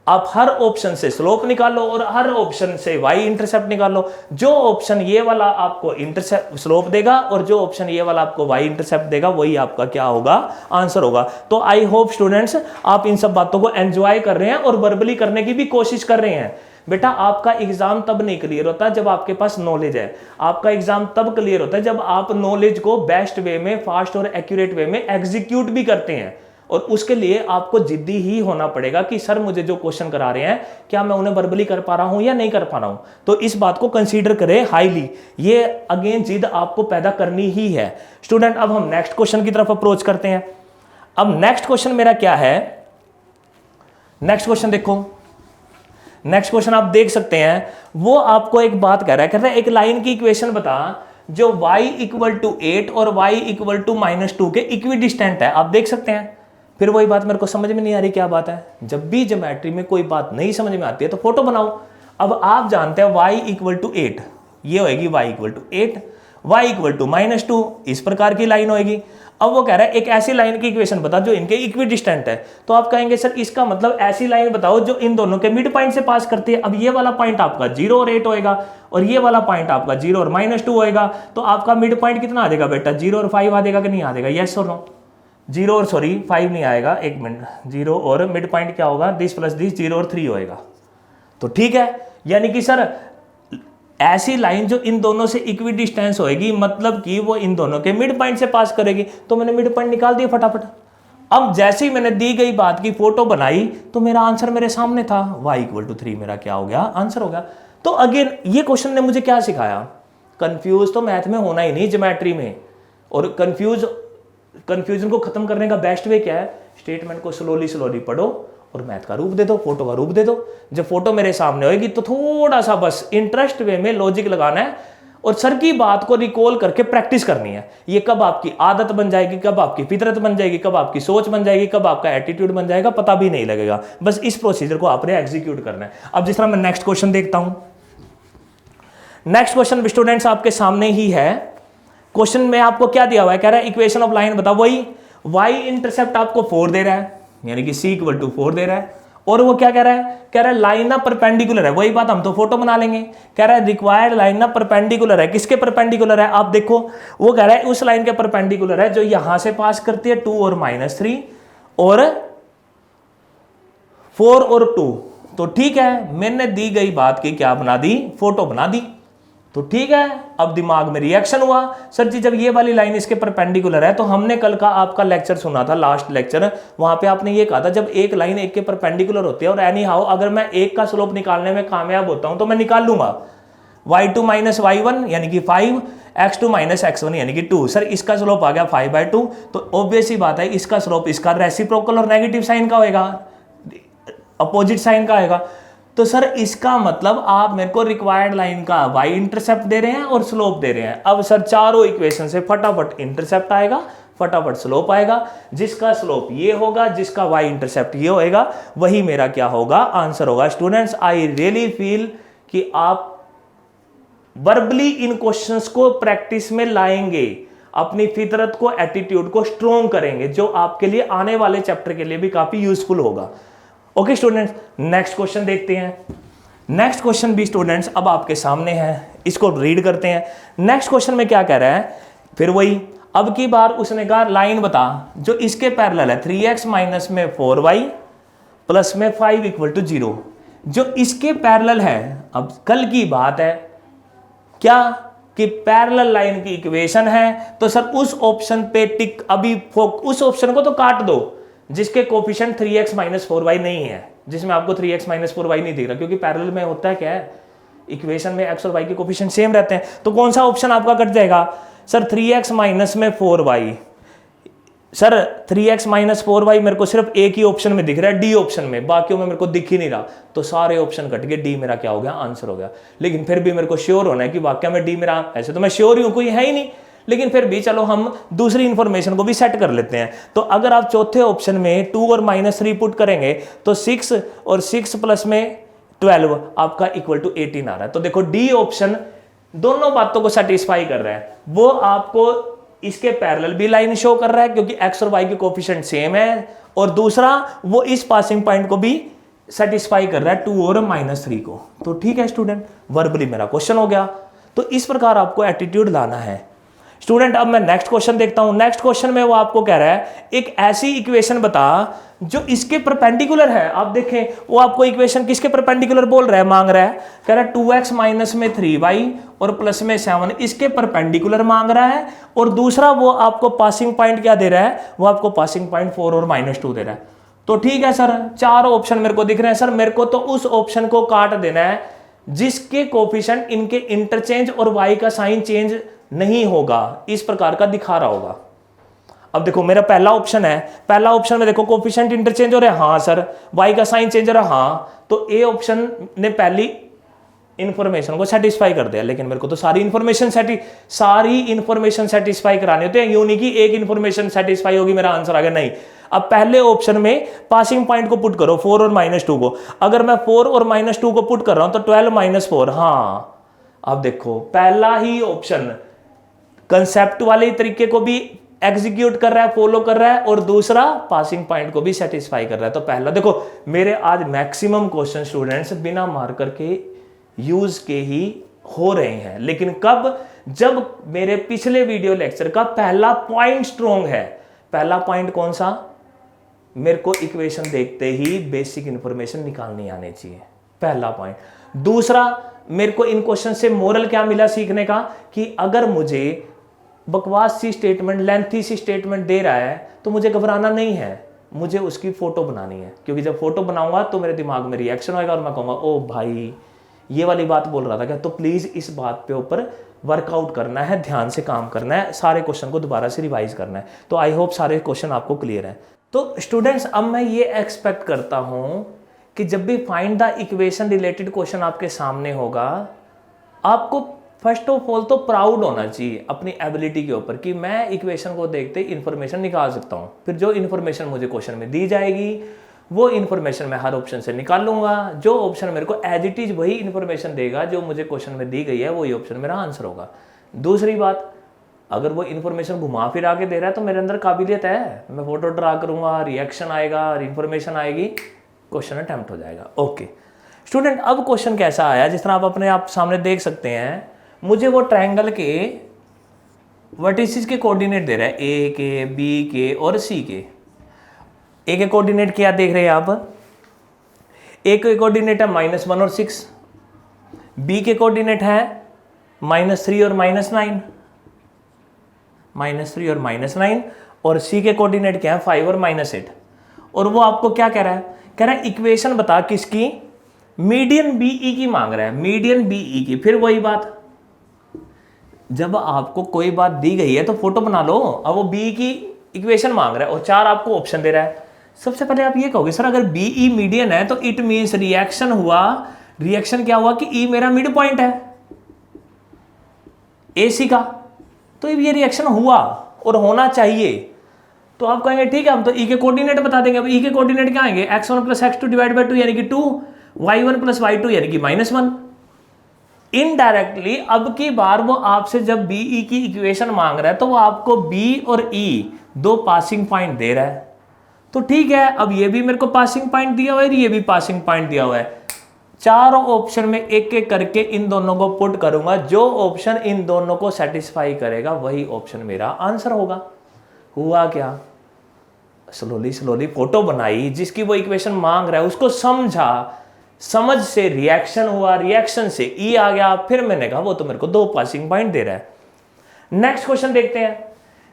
आप हर ऑप्शन से स्लोप निकालो और हर ऑप्शन से y इंटरसेप्ट निकालो। जो ऑप्शन ये वाला आपको इंटरसेप्ट स्लोप देगा और जो ऑप्शन ये वाला आपको y इंटरसेप्ट देगा, वही आपका क्या होगा, आंसर होगा। तो आई होप स्टूडेंट्स आप इन सब बातों को एंजॉय कर रहे हैं और वर्बली करने की भी कोशिश कर रहे हैं। बेटा आपका एग्जाम तब नहीं क्लियर होता जब आपके पास नॉलेज है, आपका एग्जाम तब क्लियर होता है जब आप नॉलेज को बेस्ट वे में, फास्ट और एक्यूरेट वे में एग्जीक्यूट भी करते हैं। और उसके लिए आपको जिद्दी ही होना पड़ेगा कि सर मुझे जो क्वेश्चन करा रहे हैं क्या मैं उन्हें वर्बली कर पा रहा हूं या नहीं कर पा रहा हूं। तो इस बात को कंसीडर करें हाईली, ये अगेन जिद आपको पैदा करनी ही है। स्टूडेंट अब हम नेक्स्ट क्वेश्चन की तरफ अप्रोच करते हैं। अब नेक्स्ट क्वेश्चन मेरा क्या है, नेक्स्ट क्वेश्चन देखो, नेक्स्ट क्वेश्चन आप देख सकते हैं, वो आपको एक बात कह रहा है, कहता है एक लाइन की इक्वेशन बता जो y इक्वल टू 8 और y इक्वल टू -2 के इक्विडिस्टेंट है। आप देख सकते हैं, फिर वही बात मेरे को समझ में नहीं आ रही क्या बात है। जब भी ज्योमेट्री में कोई बात नहीं समझ में आती है तो फोटो बनाओ। अब आप जानते हैं y इक्वल टू 8, ये होएगी y equal to 8, y equal to -2, इस प्रकार की लाइन होएगी। अब वो कह रहा है एक ऐसी लाइन की इक्वेशन बता जो इनके इक्विडिस्टेंट है। तो आप कहेंगे सर इसका मतलब ऐसी लाइन बताओ जो इन दोनों के मिड पॉइंट से पास करती है। अब ये वाला पॉइंट आपका 0 और 8 होएगा और ये वाला पॉइंट आपका 0 और -2 होएगा। तो आपका मिड पॉइंट कितना आ जाएगा बेटा, 0 और 5 आ जाएगा कि नहीं आ जाएगा, यस और नो। 0 और 5 नहीं आएगा, एक मिनट, 0 और मिड पॉइंट क्या होगा, दिस प्लस दिस 0 और 3 होएगा। तो ठीक है, यानी कि सर ऐसी लाइन जो इन दोनों से इक्वी डिस्टेंस होएगी, मतलब कि वो इन दोनों के मिड पॉइंट से पास करेगी। तो मैंने मिड पॉइंट निकाल दिया फटाफट। अब जैसे ही मैंने दी गई बात की फोटो बनाई तो मेरा आंसर मेरे सामने था, y=3 मेरा क्या हो गया, आंसर हो गया। तो अगेन ये क्वेश्चन ने मुझे क्या सिखाया, कंफ्यूज तो मैथ में होना ही नहीं, ज्योमेट्री में। और कंफ्यूजन को खत्म करने का बेस्ट वे क्या है, स्टेटमेंट को स्लोली पढ़ो और मैथ का रूप दे दो, फोटो का रूप दे दो। जब फोटो मेरे सामने होगी तो थोड़ा सा बस इंटरेस्ट वे में लॉजिक लगाना है और सर की बात को रिकॉल करके प्रैक्टिस करनी है। ये कब आपकी आदत बन जाएगी, कब आपकी फितरत बन जाएगी, कब आपकी सोच बन जाएगी, कब आपका एटीट्यूड बन जाएगा, पता भी नहीं लगेगा। बस इस प्रोसीजर को आपने एग्जीक्यूट करना है। अब जिस तरह मैं नेक्स्ट क्वेश्चन देखता हूं, नेक्स्ट क्वेश्चन स्टूडेंट्स आपके सामने ही है। क्वेश्चन में आपको क्या दिया हुआ है, कह रहा है इक्वेशन ऑफ लाइन बताओ। वही y इंटरसेप्ट आपको 4 दे रहा है, यानी कि c=4 दे रहा है। और वो क्या कह रहा है लाइन ना परपेंडिकुलर है। वही बात हम तो फोटो बना लेंगे। कह रहा है रिक्वायर्ड लाइन ना परपेंडिकुलर है। किसके परपेंडिकुलर है, आप देखो, वो कह रहा है उस लाइन के परपेंडिकुलर है जो यहां से पास करती है 2 और -3 और 4 और 2। तो ठीक है, मैंने दी गई बात की क्या बना दी, फोटो बना दी। तो ठीक है, अब दिमाग में रिएक्शन हुआ, सर जी जब ये वाली लाइन इसके परपेंडिकुलर है, तो हमने कल का आपका लेक्चर सुना था, लास्ट लेक्चर, वहां पे आपने ये कहा था जब एक लाइन एक के परपेंडिकुलर होती है और एनी हाउ अगर मैं एक का स्लोप निकालने में कामयाब होता हूं तो मैं निकाल लूंगा y2 - y1 यानी कि 5, x2 - x1 यानी कि 2। सर इसका स्लोप आ गया 5/2, तो ऑब्वियस ही बात है इसका स्लोप इसका रेसिप्रोकल और नेगेटिव साइन का होगा, अपोजिट साइन का आएगा। तो सर इसका मतलब आप मेरे को रिक्वायर्ड लाइन का y इंटरसेप्ट दे रहे हैं और स्लोप दे रहे हैं। अब सर चारों इक्वेशन से फटाफट इंटरसेप्ट आएगा, फटाफट स्लोप आएगा। जिसका स्लोप ये होगा, जिसका y इंटरसेप्ट ये होएगा, वही मेरा क्या होगा, आंसर होगा। स्टूडेंट्स आई रियली फील कि आप वर्बली इन क्वेश्चंस को प्रैक्टिस में लाएंगे, अपनी फितरत को, एटीट्यूड को स्ट्रॉन्ग करेंगे, जो आपके लिए आने वाले चैप्टर के लिए भी काफी यूजफुल होगा। ओके स्टूडेंट्स, नेक्स्ट क्वेश्चन देखते हैं। नेक्स्ट क्वेश्चन भी स्टूडेंट्स अब आपके सामने है, इसको रीड करते हैं। नेक्स्ट क्वेश्चन में क्या कह रहा है, फिर वही, अब की बार उसने कहा लाइन बता जो इसके पैरेलल है 3x - में 4y प्लस में 5 = 0, जो इसके पैरेलल है। अब कल की बात है क्या कि पैरेलल लाइन की इक्वेशन है, तो सर उस ऑप्शन पे टिक, अभी उस ऑप्शन को तो काट दो जिसके कोफिशिएंट 3x - 4y नहीं है, जिसमें आपको 3x - 4y नहीं दिख रहा, क्योंकि पैरेलल में होता है क्या है, इक्वेशन में x और y के कोफिशिएंट सेम रहते हैं। तो कौन सा ऑप्शन आपका कट जाएगा, सर 3x - में 4y। सर 3x - 4y मेरे को सिर्फ एक ही ऑप्शन में दिख रहा है, डी ऑप्शन में, बाकियों में मेरे को दिख ही नहीं रहा। तो सारे ऑप्शन कट गए, डी मेरा क्या हो गया, आंसर हो गया। लेकिन फिर भी मेरे को श्योर होना है कि वाकई में डी मेरा, ऐसे तो मैं श्योर ही हूं, कोई है ही नहीं, लेकिन फिर भी चलो हम दूसरी इंफॉर्मेशन को भी सेट कर लेते हैं। तो अगर आप चौथे ऑप्शन में 2 और -3 पुट करेंगे तो 6 और 6 प्लस में 12 आपका = 18 आ रहा है। तो देखो डी ऑप्शन दोनों बातों को सेटिस्फाई कर रहा है। वो आपको इसके पैरेलल भी लाइन शो कर रहा है क्योंकि x और y के कोफिशिएंट सेम है, और दूसरा वो इस पासिंग पॉइंट को भी सेटिस्फाई कर रहा है 2 और -3 को। तो ठीक है स्टूडेंट, वर्बली मेरा क्वेश्चन हो गया। तो इस प्रकार आपको एटीट्यूड लाना है स्टूडेंट। अब मैं नेक्स्ट क्वेश्चन देखता हूं। नेक्स्ट क्वेश्चन में वो आपको कह रहा है एक ऐसी इक्वेशन बता जो इसके परपेंडिकुलर है। आप देखें वो आपको इक्वेशन किसके परपेंडिकुलर बोल रहा है, मांग रहा है, कह रहा है 2x - में 3y और प्लस में 7 इसके परपेंडिकुलर मांग रहा है। और दूसरा वो आपको पासिंग पॉइंट क्या दे रहा है, वो आपको पासिंग पॉइंट 4 और -2 दे रहा है। तो ठीक है सर, चार ऑप्शन मेरे को दिख रहे हैं। सर मेरे को तो उस ऑप्शन को काट देना है जिसके कोफिशिएंट इनके इंटरचेंज और y का साइन चेंज नहीं होगा, इस प्रकार का दिखा रहा होगा। अब देखो मेरा पहला ऑप्शन है, पहला ऑप्शन में देखो कोफिशिएंट इंटरचेंज हो रहा है, हाँ सर, y का साइन चेंज हो रहा है, हाँ। तो ए ऑप्शन ने पहली इंफॉर्मेशन को सेटिस्फाई कर दिया। लेकिन मेरे को तो सारी इंफॉर्मेशन सेटिस्फाई करानी होती है, यूं नहीं कि एक इंफॉर्मेशन सेटिस्फाई होगी मेरा आंसर आ गया, नहीं। अब पहले ऑप्शन में पासिंग पॉइंट को पुट करो 4 और -2 को। अगर मैं 4 और -2 को पुट कर रहा हूं तो 12 - 4, हाँ। अब देखो पहला ही ऑप्शन कंसेप्ट वाले तरीके को भी एग्जीक्यूट कर रहा है, फॉलो कर रहा है, और दूसरा पासिंग पॉइंट को भी सेटिस्फाई कर रहा है। तो पहला देखो मेरे आज मैक्सिमम क्वेश्चन स्टूडेंट्स बिना मार्कर के यूज के ही हो रहे हैं। लेकिन कब, जब मेरे पिछले वीडियो लेक्चर का पहला पॉइंट स्ट्रॉन्ग है। पहला पॉइंट कौन सा, मेरे को इक्वेशन देखते ही बेसिक इंफॉर्मेशन निकालनी आनी चाहिए, पहला पॉइंट। दूसरा, मेरे को इन क्वेश्चन से मोरल क्या मिला सीखने का, कि अगर मुझे बकवास सी स्टेटमेंट, लेंथी सी स्टेटमेंट दे रहा है तो मुझे घबराना नहीं है, मुझे उसकी फोटो बनानी है, क्योंकि जब फोटो बनाऊंगा तो मेरे दिमाग में रिएक्शन होगा और मैं कहूँगा ओ भाई ये वाली बात बोल रहा था क्या। तो प्लीज़ इस बात पे ऊपर वर्कआउट करना है, ध्यान से काम करना है, सारे क्वेश्चन को दोबारा से रिवाइज करना है। तो आई होप सारे क्वेश्चन आपको क्लियर हैं। तो स्टूडेंट्स अब मैं ये एक्सपेक्ट करता हूँ कि जब भी find the equation related question आपके सामने होगा, आपको फर्स्ट ऑफ ऑल तो प्राउड होना चाहिए अपनी एबिलिटी के ऊपर कि मैं इक्वेशन को देखते इन्फॉर्मेशन निकाल सकता हूँ। फिर जो इन्फॉर्मेशन मुझे क्वेश्चन में दी जाएगी वो इन्फॉर्मेशन मैं हर ऑप्शन से निकाल लूंगा। जो ऑप्शन मेरे को एज इट इज वही इन्फॉर्मेशन देगा जो मुझे क्वेश्चन में दी गई है, वही ऑप्शन मेरा आंसर होगा। दूसरी बात, अगर वो इन्फॉर्मेशन घुमा फिरा के दे रहा है तो मेरे अंदर काबिलियत है, मैं फोटो ड्रा करूंगा, रिएक्शन आएगा, इन्फॉर्मेशन आएगी, क्वेश्चन अटेम्प्ट हो जाएगा। ओके स्टूडेंट, अब क्वेश्चन कैसा आया, जिस तरह आप अपने आप सामने देख सकते हैं, मुझे वो ट्रायंगल के वर्टिसेस के कोऑर्डिनेट दे रहा है, ए के, बी के और सी के। ए के कोऑर्डिनेट क्या देख रहे हैं आप, ए के कोऑर्डिनेट है -1 और 6, बी के कोऑर्डिनेट है -3 और -9, -3 और -9, और सी के कोऑर्डिनेट क्या है 5 और -8। और वो आपको क्या कह रहा है, कह रहा है इक्वेशन बता किसकी, मीडियन बीई की मांग रहा है, मीडियन बीई की। फिर वही बात, जब आपको कोई बात दी गई है तो फोटो बना लो। अब वो बी की इक्वेशन मांग रहा है और 4 आपको ऑप्शन दे रहा है। सबसे पहले आप ये कहोगे सर अगर बीई मीडियन है तो इट मींस रिएक्शन हुआ, रिएक्शन क्या हुआ कि ई मेरा मिड पॉइंट है एसी का, तो ये रिएक्शन हुआ और होना चाहिए। तो आप कहेंगे ठीक है हम तो ई के कोऑर्डिनेट बता देंगे। अब ई के कोऑर्डिनेट क्या आएंगे, x1 + x2 / 2 यानी कि 2, y1 + y2 यानी कि -1। इनडायरेक्टली अब की बार वो आपसे जब बीई की इक्वेशन मांग रहा है तो वो आपको बी और ई दो पासिंग पॉइंट दे रहा है। तो ठीक है, अब ये भी मेरे को पासिंग पॉइंट दिया हुआ है, ये भी पासिंग पॉइंट दिया हुआ है। चारों ऑप्शन में एक एक करके इन दोनों को पुट करूंगा, जो ऑप्शन इन दोनों को सेटिस्फाई करेगा वही ऑप्शन मेरा आंसर होगा। हुआ क्या, स्लोली स्लोली फोटो बनाई, जिसकी वो इक्वेशन मांग रहा है उसको समझा, समझ से रिएक्शन हुआ, रिएक्शन से ई आ गया, फिर मैंने कहा वो तो मेरे को दो पासिंग पॉइंट दे रहा है। नेक्स्ट क्वेश्चन देखते हैं।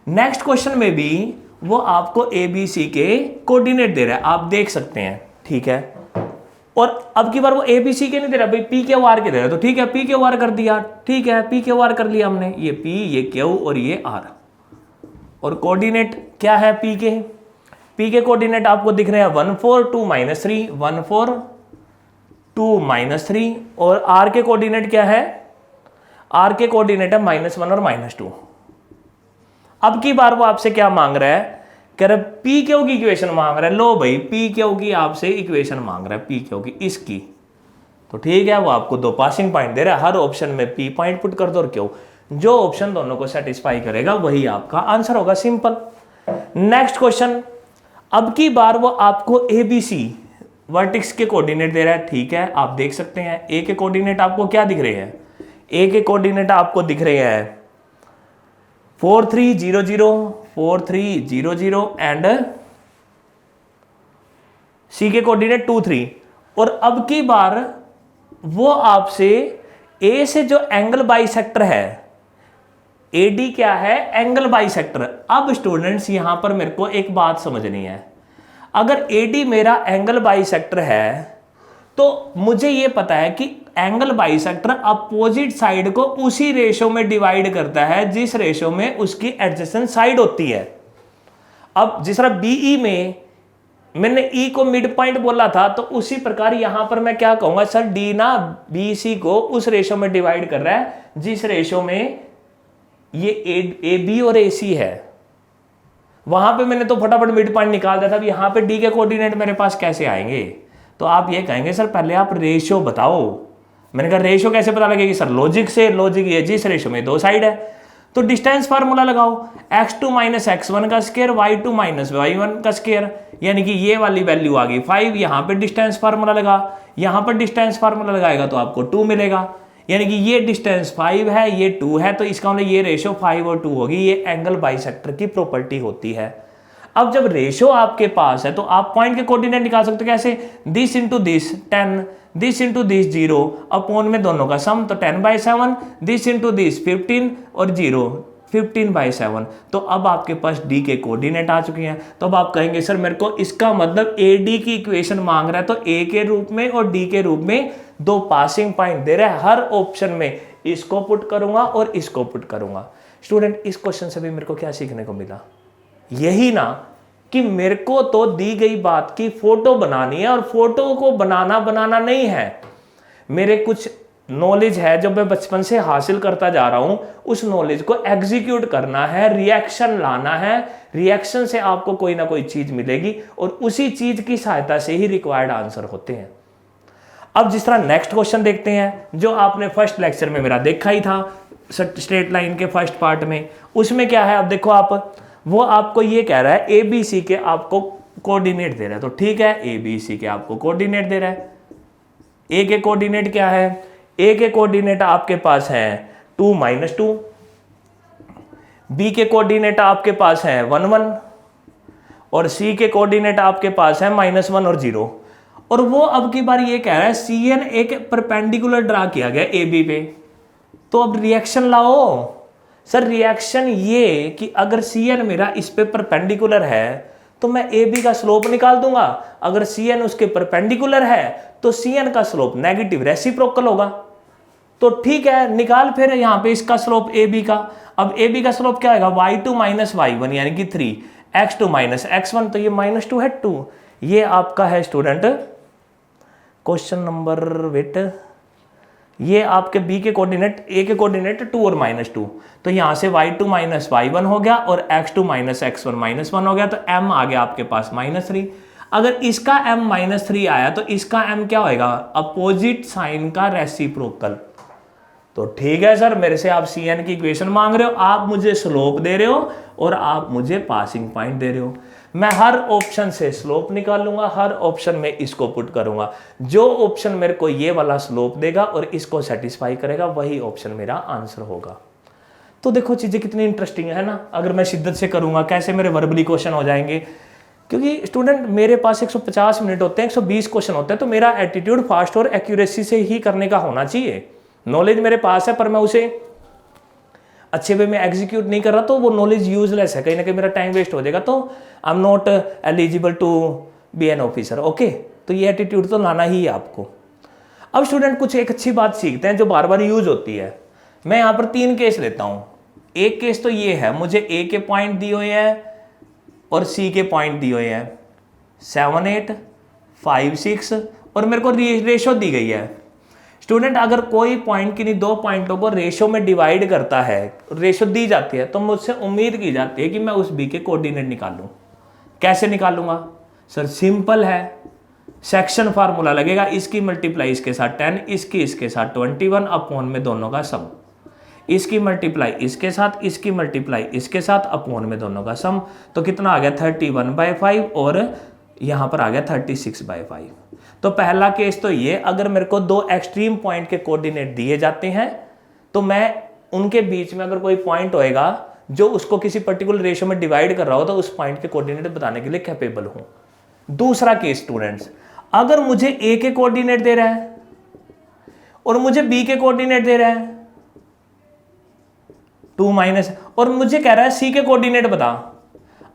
नेक्स्ट क्वेश्चन में भी वो आपको ए बी सी के कोऑर्डिनेट दे रहा है, आप देख सकते हैं, ठीक है। और अब की बार वो ए बी सी के नहीं दे रहा, भाई पी क्यू आर के दे रहा है। तो ठीक है पी क्यू आर कर दिया, ठीक है पी क्यू आर कर लिया हमने, ये पी, ये क्यू और ये आर। और कोऑर्डिनेट क्या है पी के, पी के कोऑर्डिनेट आपको दिख रहे हैं 1 4 2 -3, 1 4 2 -3। और आर के कोऑर्डिनेट क्या है, आर के कोऑर्डिनेट है -1 और -2। अब की बार वो आपसे क्या मांग रहा है, कह रहा है पी क्यू की इक्वेशन मांग रहा है। लो भाई पी क्यू की आपसे इक्वेशन मांग रहा है, पी क्यू की इसकी। तो ठीक है वो आपको दो पासिंग पॉइंट दे रहा है, हर ऑप्शन में पी पॉइंट पुट कर दो और क्यू, जो ऑप्शन दोनों को सेटिस्फाई करेगा वही आपका आंसर होगा, सिंपल। नेक्स्ट क्वेश्चन, अब की बार वो आपको एबीसी वर्टिक्स के कोऑर्डिनेट दे रहा है, ठीक है आप देख सकते हैं। ए के कोऑर्डिनेट आपको क्या दिख रहे हैं, ए के कोऑर्डिनेट आपको दिख रहे हैं 4 3 0 0 4 3 0 0 एंड सी के कोऑर्डिनेट 2 3। और अब की बार वो आपसे ए से जो एंगल बाइसेक्टर है, एडी क्या है, एंगल बाइसेक्टर। अब स्टूडेंट्स यहां पर मेरे को एक बात समझनी है, अगर एडी मेरा एंगल बाइसेक्टर है तो मुझे यह पता है कि एंगल बाइसेक्टर अपोजिट साइड को उसी रेशो में डिवाइड करता है जिस रेशो में उसकी एडजेसेंट साइड होती है। अब जिस तरह बीई में मैंने ई को मिड पॉइंट बोला था, तो उसी प्रकार यहां पर मैं क्या कहूंगा, सर डी ना बीसी को उस रेशो में डिवाइड कर रहा है जिस रेशो में ये ए बी और ए सी है। वहां पे मैंने तो फटाफट मिड पॉइंट निकाल दिया था। अब यहां पे डी के कोऑर्डिनेट मेरे पास कैसे आएंगे, तो आप ये कहेंगे सर पहले आप रेशियो बताओ। मैंने कहा रेशियो कैसे पता लगेगी सर, लॉजिक से। लॉजिक ये जिस रेशियो में दो साइड है तो डिस्टेंस फार्मूला लगाओ, x2 - x1 का स्क्वायर, y2 - y1 का स्क्वायर, यानी कि ये वाली वैल्यू आ गई 5। यहां पे डिस्टेंस फार्मूला लगा, यहां पर डिस्टेंस फार्मूला लगाएगा तो आपको 2 मिलेगा, यानी कि ये डिस्टेंस 5 है, ये 2 है, तो इसका मतलब ये रेशियो 5 और 2 होगी। ये एंगल बाइसेक्टर की प्रॉपर्टी होती है। अब जब रेशो आपके पास है तो आप पॉइंट के कोऑर्डिनेट निकाल सकते हो कैसे, this into this 10, this into this 0, upon में दोनों का सम तो 10/7, दिस इंटू दिस 15 और 0 15/7। तो अब आपके पास डी के कोऑर्डिनेट आ चुके हैं। तो अब आप कहेंगे सर मेरे को इसका मतलब ए डी की इक्वेशन मांग रहा है, तो ए के रूप में और डी के रूप में दो पासिंग पॉइंट दे रहा है, हर ऑप्शन में इसको पुट करूंगा और इसको पुट करूंगा। स्टूडेंट इस क्वेश्चन से भी मेरे को क्या सीखने को मिला, यही ना कि मेरे को तो दी गई बात की फोटो बनानी है और फोटो को बनाना नहीं है, मेरे कुछ नॉलेज है जो मैं बचपन से हासिल करता जा रहा हूं, उस नॉलेज को एग्जीक्यूट करना है, रिएक्शन लाना है, रिएक्शन से आपको कोई ना कोई चीज मिलेगी और उसी चीज की सहायता से ही रिक्वायर्ड आंसर होते हैं। अब जिस तरह नेक्स्ट क्वेश्चन देखते हैं जो आपने फर्स्ट लेक्चर में मेरा देखा ही था, स्ट्रेट लाइन के फर्स्ट पार्ट में, उसमें क्या है, अब देखो आप, वो आपको ये कह रहा है ए बी सी के आपको कोऑर्डिनेट दे रहा है, तो ठीक है ए बी सी के आपको कोऑर्डिनेट दे रहा है। ए के कोऑर्डिनेट क्या है, ए के कोऑर्डिनेट आपके पास है 2 - 2, बी के कोऑर्डिनेट आपके पास है 1 1 और सी के कोऑर्डिनेट आपके पास है -1 और 0। और वो अब की बार ये कह रहा है सी एन एक परपेंडिकुलर ड्रा किया गया ए बी पे, तो अब रिएक्शन लाओ। सर रिएक्शन ये कि अगर सी एन मेरा इस पे परपेंडिकुलर है तो मैं ए बी का स्लोप निकाल दूंगा, अगर सी एन उसके परपेंडिकुलर है तो सी एन का स्लोप नेगेटिव रेसिप्रोकल होगा। तो ठीक है निकाल फिर यहां पे इसका स्लोप ए बी का। अब ए बी का स्लोप क्या होगा, y2 - y1 यानी कि 3, x2 - x1, तो ये -2 है 2। ये आपका है स्टूडेंट क्वेश्चन नंबर वेट, ये आपके बी के कोऑर्डिनेट, ए के कोऑर्डिनेट 2 और -2, तो यहां से y2 - y1 हो गया और x2 - x1 -1 हो गया, तो m आ गया आपके पास -3। अगर इसका m -3 आया तो इसका m क्या होएगा, अपोजिट साइन का रेसिप्रोकल। तो ठीक है सर मेरे से आप सी एन की इक्वेशन मांग रहे हो, आप मुझे स्लोप दे रहे हो और आप मुझे पासिंग पॉइंट दे रहे हो, मैं हर ऑप्शन से स्लोप निकालूंगा, हर ऑप्शन में इसको पुट करूंगा, जो ऑप्शन मेरे को ये वाला स्लोप देगा और इसको सेटिस्फाई करेगा वही ऑप्शन मेरा आंसर होगा। तो देखो चीजें कितनी इंटरेस्टिंग है ना, अगर मैं शिद्दत से करूंगा कैसे मेरे वर्बली क्वेश्चन हो जाएंगे, क्योंकि स्टूडेंट मेरे पास 150 मिनट होते हैं, 120 क्वेश्चन होते हैं, तो मेरा एटीट्यूड फास्ट और एक्यूरेसी से ही करने का होना चाहिए। नॉलेज मेरे पास है पर मैं उसे अच्छे वे में एग्जीक्यूट नहीं कर रहा तो वो नॉलेज यूजलेस है, कहीं ना कहीं मेरा टाइम वेस्ट हो जाएगा, तो I am not eligible to be an officer. Okay, तो ये एटीट्यूड तो लाना ही है आपको। अब स्टूडेंट कुछ एक अच्छी बात सीखते हैं जो बार बार यूज होती है। मैं यहाँ पर 3 केस लेता हूँ। एक केस तो ये है, मुझे ए के पॉइंट दिए हुए हैं और सी के पॉइंट दिए हुए हैं 7 8 5 6 और मेरे को रेशो दी गई है। स्टूडेंट अगर कोई पॉइंट किन्हीं 2 पॉइंटों को रेशो में डिवाइड करता है, रेशो दी जाती है, तो मुझसे उम्मीद की जाती है कि मैं उस बी के कोऑर्डिनेट निकालूं। कैसे निकालूंगा सर, सिंपल है, सेक्शन फार्मूला लगेगा, इसकी मल्टीप्लाई इसके साथ 10, इसकी इसके साथ 21 अपॉन में दोनों का सम, इसकी मल्टीप्लाई इसके साथ, इसकी मल्टीप्लाई इसके साथ अपॉन में दोनों का सम, तो कितना आ गया 31/5 और यहां पर आ गया 36/5। तो पहला केस तो ये, अगर मेरे को 2 एक्सट्रीम पॉइंट के कोऑर्डिनेट दिए जाते हैं तो मैं उनके बीच में अगर कोई पॉइंट होएगा जो उसको किसी पर्टिकुलर रेशो में डिवाइड कर रहा हो तो उस पॉइंट के कोऑर्डिनेट बताने के लिए कैपेबल हूं। दूसरा केस स्टूडेंट्स, अगर मुझे ए के कोऑर्डिनेट दे रहा है और मुझे बी के कोऑर्डिनेट दे रहा है 2 और मुझे कह रहा है सी के कोऑर्डिनेट बता,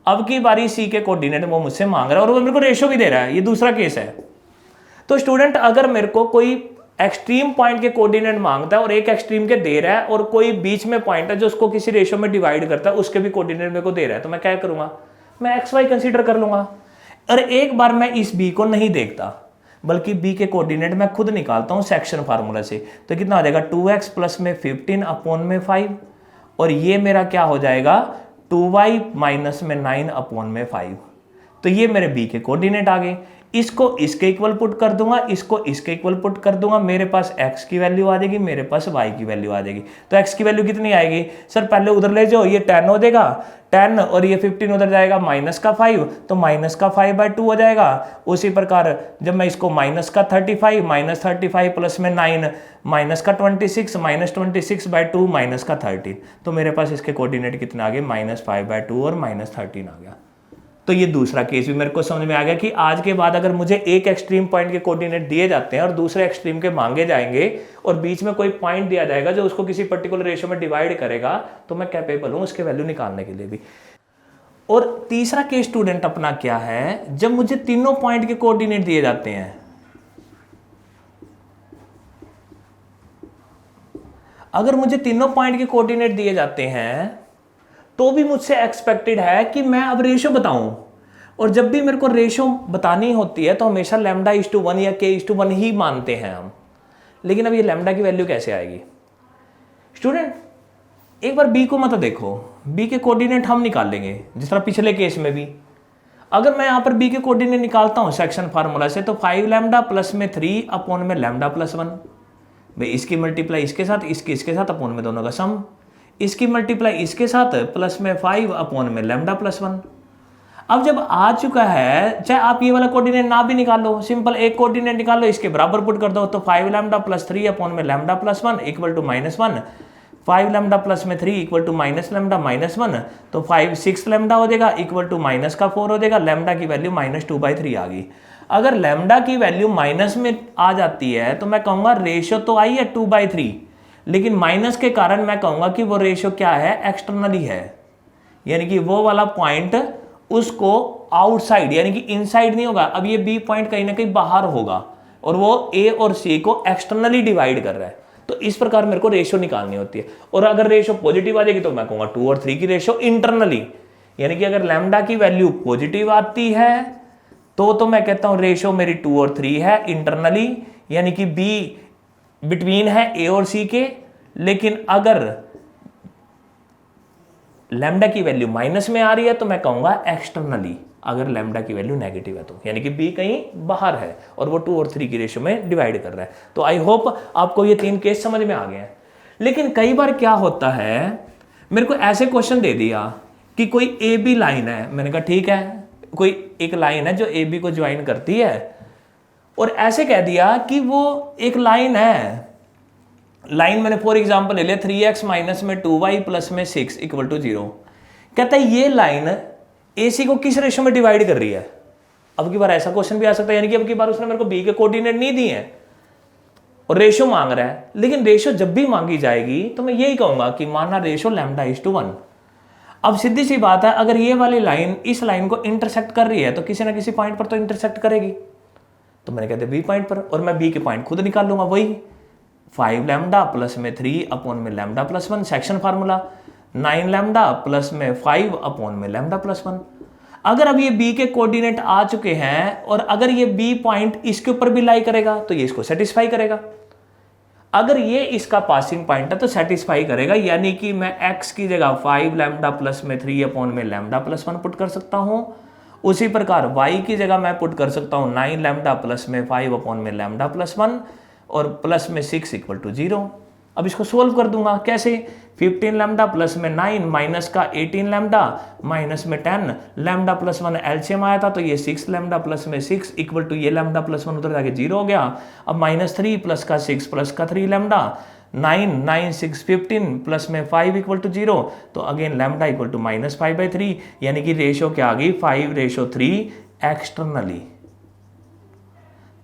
अब की बारी सी के कोऑर्डिनेट वो मुझसे मांग रहा है और वो मेरे को रेशो भी दे रहा है, ये दूसरा केस है। तो स्टूडेंट अगर मेरे को कोई एक्सट्रीम पॉइंट के कोऑर्डिनेट मांगता है और एक एक्सट्रीम के दे रहा है और कोई बीच में पॉइंट है जो उसको किसी रेशो में डिवाइड करता है उसके भी कोऑर्डिनेट मेरे को दे रहा है, तो मैं क्या करूंगा, मैं एक्स वाई कंसीडर कर लूंगा। और एक बार मैं इस बी को नहीं देखता बल्कि बी के कोऑर्डिनेट मैं खुद निकालता हूं सेक्शन फार्मूला से, तो कितना आ जाएगा 2x प्लस में 15 अपॉन में 5 और ये मेरा क्या हो जाएगा 2y माइनस में 9 अपॉन में 5। तो ये मेरे बी के कोऑर्डिनेट आ गए, इसको इसके इक्वल पुट कर दूंगा, इसको इसके इक्वल पुट कर दूंगा, मेरे पास x की वैल्यू आ जाएगी, मेरे पास y की वैल्यू आ जाएगी। तो x की वैल्यू कितनी आएगी सर, पहले उधर ले जाओ, ये 10 हो जाएगा 10 और ये 15 उधर जाएगा माइनस का 5, तो माइनस का 5/2 हो जाएगा। उसी प्रकार जब मैं इसको माइनस का 35 -35 प्लस में 9 माइनस का 26 -26/2 माइनस का 13, तो मेरे पास इसके कोऑर्डिनेट कितना आ गए -5/2 और -13 आ गया। तो ये दूसरा केस भी मेरे को समझ में आ गया कि आज के बाद अगर मुझे एक एक्सट्रीम पॉइंट के कोऑर्डिनेट दिए जाते हैं और दूसरे एक्सट्रीम के मांगे जाएंगे और बीच में कोई पॉइंट दिया जाएगा जो उसको किसी पर्टिकुलर रेशियो में डिवाइड करेगा, तो मैं कैपेबल हूं उसके वैल्यू निकालने के लिए भी। और तीसरा केस स्टूडेंट अपना क्या है, जब मुझे तीनों पॉइंट के कोऑर्डिनेट दिए जाते हैं, अगर मुझे तीनों पॉइंट के कोऑर्डिनेट दिए जाते हैं तो भी मुझसे एक्सपेक्टेड है कि मैं अब रेशियो बताऊं, और जब भी मेरे को रेशियो बतानी होती है तो हमेशा λ/1 या k/1 ही मानते हैं हम। लेकिन अब ये लैम्डा की वैल्यू कैसे आएगी स्टूडेंट? एक बार b को मत देखो, b के कोऑर्डिनेट हम निकाल लेंगे जिस तरह पिछले केस में भी। अगर मैं यहां पर b के कोऑर्डिनेट निकालता हूं सेक्शन फार्मूला से, तो 5λ प्लस में 3 अपॉन में λ+1, भाई इसकी मल्टीप्लाई इसके साथ, इसके साथ अपॉन में दोनों का सम, इसकी मल्टीप्लाई इसके साथ प्लस में 5 अपॉन में λ+1। अब जब आ चुका है, चाहे आप ये वाला कोऑर्डिनेट ना भी निकालो, सिंपल एक कोऑर्डिनेट निकालो, इसके बराबर पुट कर दो, तो 5λ प्लस 3 अपॉन में λ+1 इक्वल टू -1, 5λ प्लस में 3 इक्वल टू -λ-1, तो 6λ हो जाएगा इक्वल टू -4 हो जाएगा, लैम्डा की वैल्यू -2/3 आ गई। अगर लैम्डा की वैल्यू माइनस में आ जाती है तो मैं कहूंगा रेशियो तो आई है 2/3, लेकिन माइनस के कारण मैं कहूंगा कि वो रेशियो क्या है, एक्सटर्नली है, यानी कि वो वाला पॉइंट उसको आउटसाइड यानी कि इनसाइड नहीं होगा। अब ये बी पॉइंट कहीं ना कहीं बाहर होगा और वो ए और सी को एक्सटर्नली डिवाइड कर रहा है। तो इस प्रकार मेरे को रेशियो निकालनी होती है, और अगर रेशियो पॉजिटिव आ जाएगी तो मैं कहूंगा 2 और 3 की रेशियो इंटरनली, यानी कि अगर लैम्डा की वैल्यू पॉजिटिव आती है तो मैं कहता हूं रेशियो मेरी 2 और 3 है इंटरनली, यानी कि बी बिटवीन है ए और सी के। लेकिन अगर लैम्डा की वैल्यू माइनस में आ रही है तो मैं कहूंगा एक्सटर्नली, अगर लैम्डा की वैल्यू नेगेटिव है तो, यानी कि बी कहीं बाहर है और वो 2 और 3 की रेशियो में डिवाइड कर रहा है। तो आई होप आपको ये 3 केस समझ में आ गए हैं। लेकिन कई बार क्या होता है, मेरे को ऐसे क्वेश्चन दे दिया कि कोई ए बी लाइन है, मैंने कहा ठीक है, कोई एक लाइन है जो ए बी को ज्वाइन करती है, और ऐसे कह दिया कि वो एक लाइन है, लाइन मैंने फॉर एग्जांपल ले लिया 3x माइनस में 2y प्लस में 6 इक्वल टू 0। कहता है ये लाइन AC को किस रेशियो में डिवाइड कर रही है। अब की बार ऐसा क्वेश्चन भी आ सकता है, यानी कि अब की बार उसने मेरे को b के कोऑर्डिनेट नहीं दिए हैं और रेशियो मांग रहा है, लेकिन रेशियो जब भी मांगी जाएगी तो मैं यही कहूंगा कि माना रेशियो λ/1। अब सीधी सी बात है, अगर ये वाली लाइन इस लाइन को इंटरसेक्ट कर रही है तो किसी ना किसी पॉइंट पर तो इंटरसेक्ट करेगी, तो मैंने कहते बी पॉइंट पर, और मैं बी के पॉइंट खुद निकाल लूंगा, वही 5λ प्लस में 3 अपॉन में λ+1 सेक्शन फार्मूला, 9λ प्लस में 5 अपॉन में λ+1। अगर अब ये बी के कोऑर्डिनेट आ चुके हैं और अगर ये बी पॉइंट इसके ऊपर भी लाई करेगा तो ये इसको सेटिस्फाई करेगा, अगर ये इसका पासिंग पॉइंट है तो सेटिस्फाई करेगा, यानी कि मैं x की जगह 5λ प्लस में 3 अपॉन में λ+1 पुट कर सकता हूं। उसी प्रकार y की जगह मैं पुट कर सकता हूं 9λ प्लस में 5 अपॉन में λ+1 और प्लस में 6 इक्वल टू 0। अब इसको सोल्व कर दूंगा, कैसे, 15λ प्लस में 9 माइनस का 18λ माइनस में 10, λ+1 एलसीएम आया था तो ये 6λ प्लस में 6 इक्वल टू ये λ+1 उधर जाके 0 हो गया। अब -3 प्लस का 6 प्लस का 3λ, 9 6 15 प्लस में 5 इक्वल टू 0, तो अगेन लैम्डा इक्वल टू -5/3, यानी कि रेशियो क्या आ गई 5:3 एक्सटर्नली।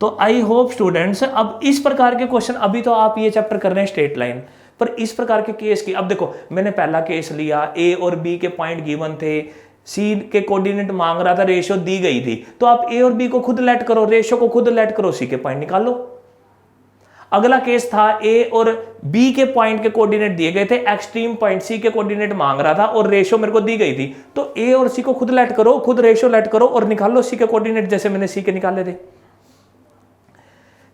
तो आई होप स्टूडेंट्स, अब इस प्रकार के क्वेश्चन, अभी तो आप ये चैप्टर कर रहे हैं स्ट्रेट लाइन, पर इस प्रकार के केस की, अब देखो मैंने पहला केस लिया, ए और बी के पॉइंट गिवन थे, सी के कोऑर्डिनेट मांग रहा था, रेशियो दी गई थी, तो आप ए और बी को खुद लेट करो, रेशियो को खुद लेट करो, सी के पॉइंट निकालो। अगला केस था ए और बी के पॉइंट के कोऑर्डिनेट दिए गए थे, एक्सट्रीम पॉइंट सी के कोऑर्डिनेट मांग रहा था और रेशियो मेरे को दी गई थी, तो ए और सी को खुद लेट करो, खुद रेशियो लेट करो और निकालो सी के कोऑर्डिनेट, जैसे मैंने सी के निकाले थे।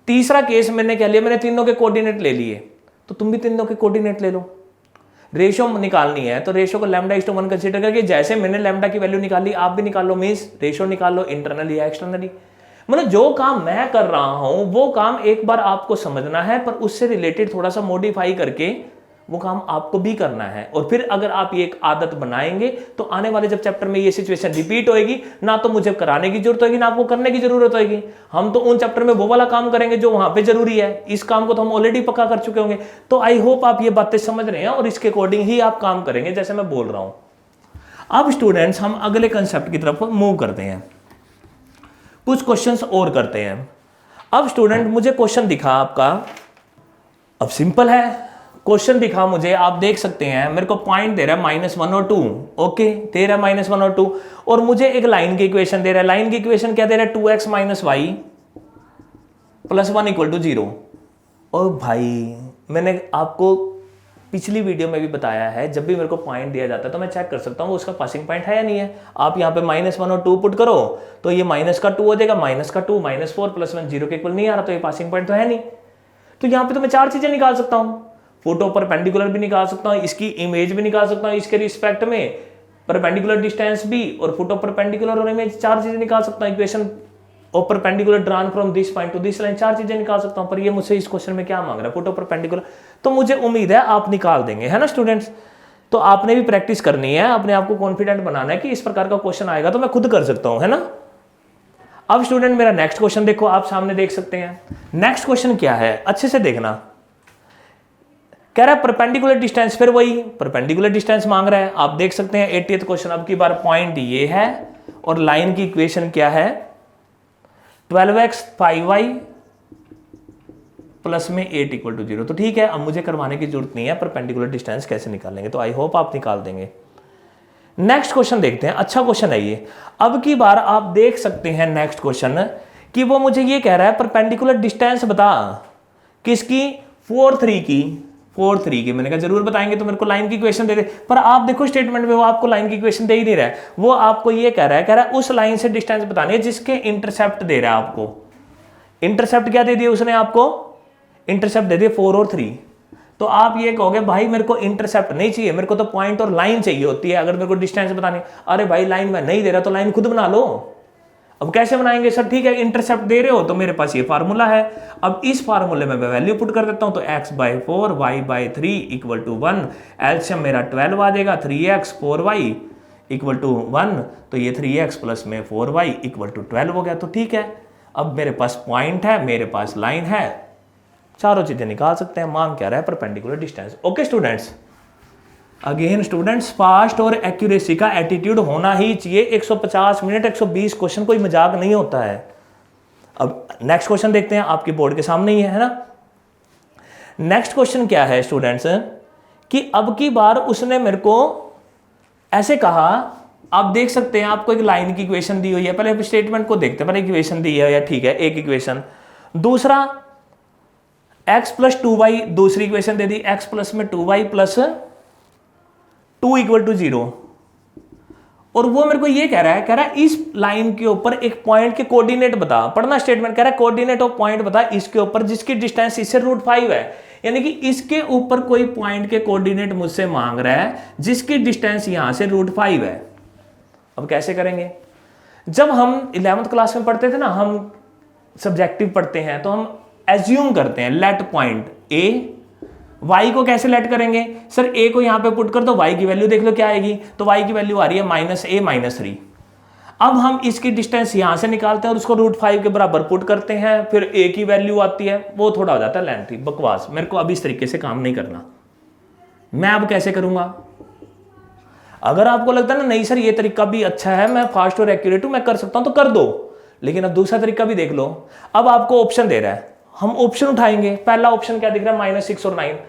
तीसरा केस मैंने क्या लिया, मैंने तीनों के कोऑर्डिनेट ले लिए, तो तुम भी तीनों के कोऑर्डिनेट ले लो। रेशियो निकालनी है तो रेशियो को λ/1 कंसीडर करके, जैसे मैंने लैम्डा की वैल्यू निकाली आप भी निकाल लो, मींस रेशियो निकाल लो इंटरनली या एक्सटर्नली। मतलब जो काम मैं कर रहा हूं वो काम एक बार आपको समझना है, पर उससे रिलेटेड थोड़ा सा मॉडिफाई करके वो काम आपको भी करना है। और फिर अगर आप ये एक आदत बनाएंगे तो आने वाले जब चैप्टर में ये सिचुएशन रिपीट होएगी, ना तो मुझे कराने की जरूरत होगी ना आपको करने की जरूरत होगी, हम तो उन चैप्टर में वो वाला काम करेंगे जो वहां पे जरूरी है, इस काम को तो हम ऑलरेडी पक्का कर चुके होंगे। तो आई होप आप ये बातें समझ रहे हैं और इसके अकॉर्डिंग ही आप काम करेंगे जैसे मैं बोल रहा हूं। अब स्टूडेंट्स हम अगले कंसेप्ट की तरफ मूव करते हैं, कुछ क्वेश्चंस और करते हैं। अब स्टूडेंट मुझे क्वेश्चन दिखा आपका, अब सिंपल है, क्वेश्चन दिखा मुझे, आप देख सकते हैं मेरे को पॉइंट दे रहा है -1 और 2, ओके दे रहा है -1 और 2, और मुझे एक लाइन की इक्वेशन दे रहा है। लाइन की इक्वेशन क्या दे रहा है? 2x - y + 1 = 0। और भाई मैंने आपको पिछली वीडियो में भी बताया है, जब भी मेरे को पॉइंट दिया जाता है तो मैं चेक कर सकता हूँ उसका पासिंग पॉइंट है या नहीं है। आप यहाँ पे -1 और 2 पुट करो तो ये -2 हो जाएगा, -2 -4 + 1 0 के इक्वल नहीं आ रहा, तो ये पासिंग पॉइंट तो है नहीं। तो यहाँ पे तो मैं 4 चीजें निकाल सकता हूँ, फोटो परपेंडिकुलर भी निकाल सकता हूँ, इसकी इमेज भी निकाल सकता हूँ, इसके रिस्पेक्ट में परपेंडिकुलर डिस्टेंस भी, और फोटो परपेंडिकुलर और इमेज, 4 चीजें निकाल सकता हूँ। इक्वेशन और perpendicular drawn from this point two this line, 4 चीजें निकाल सकता हूं। पर ये मुझसे इस क्वेश्चन में क्या मांग रहा है? Photo perpendicular. तो मुझे उम्मीद है आप निकाल देंगे, है ना स्टूडेंट्स। तो आपने भी प्रैक्टिस करनी है, अपने आप को कॉन्फिडेंट बनाना है कि इस प्रकार का क्वेश्चन आएगा तो मैं खुद कर सकता हूं, है ना। अब स्टूडेंट मेरा नेक्स्ट क्वेश्चन देखो, आप सामने देख सकते हैं। नेक्स्ट क्वेश्चन क्या है, अच्छे से देखना। कह रहा है परपेंडिकुलर डिस्टेंस, फिर वही परपेंडिकुलर डिस्टेंस मांग रहा है। आप देख सकते हैं 80th क्वेश्चन, अब की बार पॉइंट ये है और लाइन की इक्वेशन क्या है? 12x 5y प्लस में 8 = 0। तो ठीक है, अब मुझे करवाने की जरूरत नहीं है, परपेंडिकुलर डिस्टेंस कैसे निकालेंगे, तो आई होप आप निकाल देंगे। नेक्स्ट क्वेश्चन देखते हैं, अच्छा क्वेश्चन है ये। अब की बार आप देख सकते हैं नेक्स्ट क्वेश्चन कि वो मुझे ये कह रहा है परपेंडिकुलर डिस्टेंस बता, किसकी? 4 3 की। मैंने कहा जरूर बताएंगे, तो मेरे को लाइन की इक्वेशन दे दे। पर आप देखो स्टेटमेंट में वो आपको लाइन की इक्वेशन दे ही नहीं रहा है, वो आपको ये कह रहा है उस लाइन से डिस्टेंस बतानी है जिसके इंटरसेप्ट दे रहा है आपको। इंटरसेप्ट क्या दे दिया उसने आपको? इंटरसेप्ट दे दिए 4 और 3। तो आप ये कहोगे भाई मेरे को इंटरसेप्ट नहीं चाहिए, मेरे को तो पॉइंट और लाइन चाहिए होती है अगर मेरे को डिस्टेंस बतानी। अरे भाई लाइन में नहीं दे रहा तो लाइन खुद बना लो। अब कैसे बनाएंगे सर? ठीक है, इंटरसेप्ट दे रहे हो तो मेरे पास ये फार्मूला है। अब इस फार्मूले में मैं वैल्यू पुट कर देता हूं, तो x/4 y/3 = 1। एलसीएम मेरा 12 आ जाएगा, 3x 4y = 1। तो ये 3x प्लस में 4y = 12 हो गया। तो ठीक है, अब मेरे पास पॉइंट है, मेरे पास लाइन है, चारों चीजें निकाल सकते हैं। मांग क्या रहा है? Perpendicular distance. Okay students, again students fast और एक्यूरेसी का एटीट्यूड होना ही चाहिए। 150 मिनट 120 क्वेश्चन कोई मजाक नहीं होता है। अब नेक्स्ट क्वेश्चन देखते हैं, आपके बोर्ड के सामने ही है ना। नेक्स्ट क्वेश्चन क्या है स्टूडेंट्स कि अब की बार उसने मेरे को ऐसे कहा, आप देख सकते हैं आपको एक लाइन की इक्वेशन दी हुई है। पहले स्टेटमेंट को देखते हैं, पहले इक्वेशन दी है या ठीक है, एक इक्वेशन। दूसरा x + 2y, दूसरी इक्वेशन दे दी, x प्लस में 2y प्लस 2 = 0। और वो मेरे को ये कह रहा है इस लाइन के ऊपर एक पॉइंट के कोऑर्डिनेट बता। पढ़ना स्टेटमेंट, कह रहा है कोऑर्डिनेट ऑफ पॉइंट बता इसके ऊपर जिसकी डिस्टेंस इससे √5 है। यानी कि इसके ऊपर कोई पॉइंट के कोऑर्डिनेट मुझसे मांग रहा है जिसकी डिस्टेंस यहां से √5 है। अब कैसे करेंगे? जब हम 11th क्लास में पढ़ते थे ना, हम सब्जेक्टिव पढ़ते हैं, तो हम एज्यूम करते हैं लेट पॉइंट ए। y को कैसे लेट करेंगे? सर a को यहां पे पुट कर दो, y की वैल्यू देख लो क्या आएगी। तो y की वैल्यू आ रही है -a - 3। अब हम इसकी डिस्टेंस यहां से निकालते हैं और उसको √5 के बराबर पुट करते हैं, फिर a की वैल्यू आती है, वो थोड़ा हो जाता है लेंथी, बकवास। मेरे को अब इस तरीके से काम नहीं करना। मैं अब कैसे करूंगा? अगर आपको लगता है ना नहीं सर ये तरीका भी अच्छा है, मैं फास्ट और एक्यूरेट हूं, मैं कर सकता हूं, तो कर दो। लेकिन अब दूसरा तरीका भी देख लो। अब आपको ऑप्शन दे रहा है, हम ऑप्शन उठाएंगे। पहला ऑप्शन क्या दिख रहा है? -6 और 9।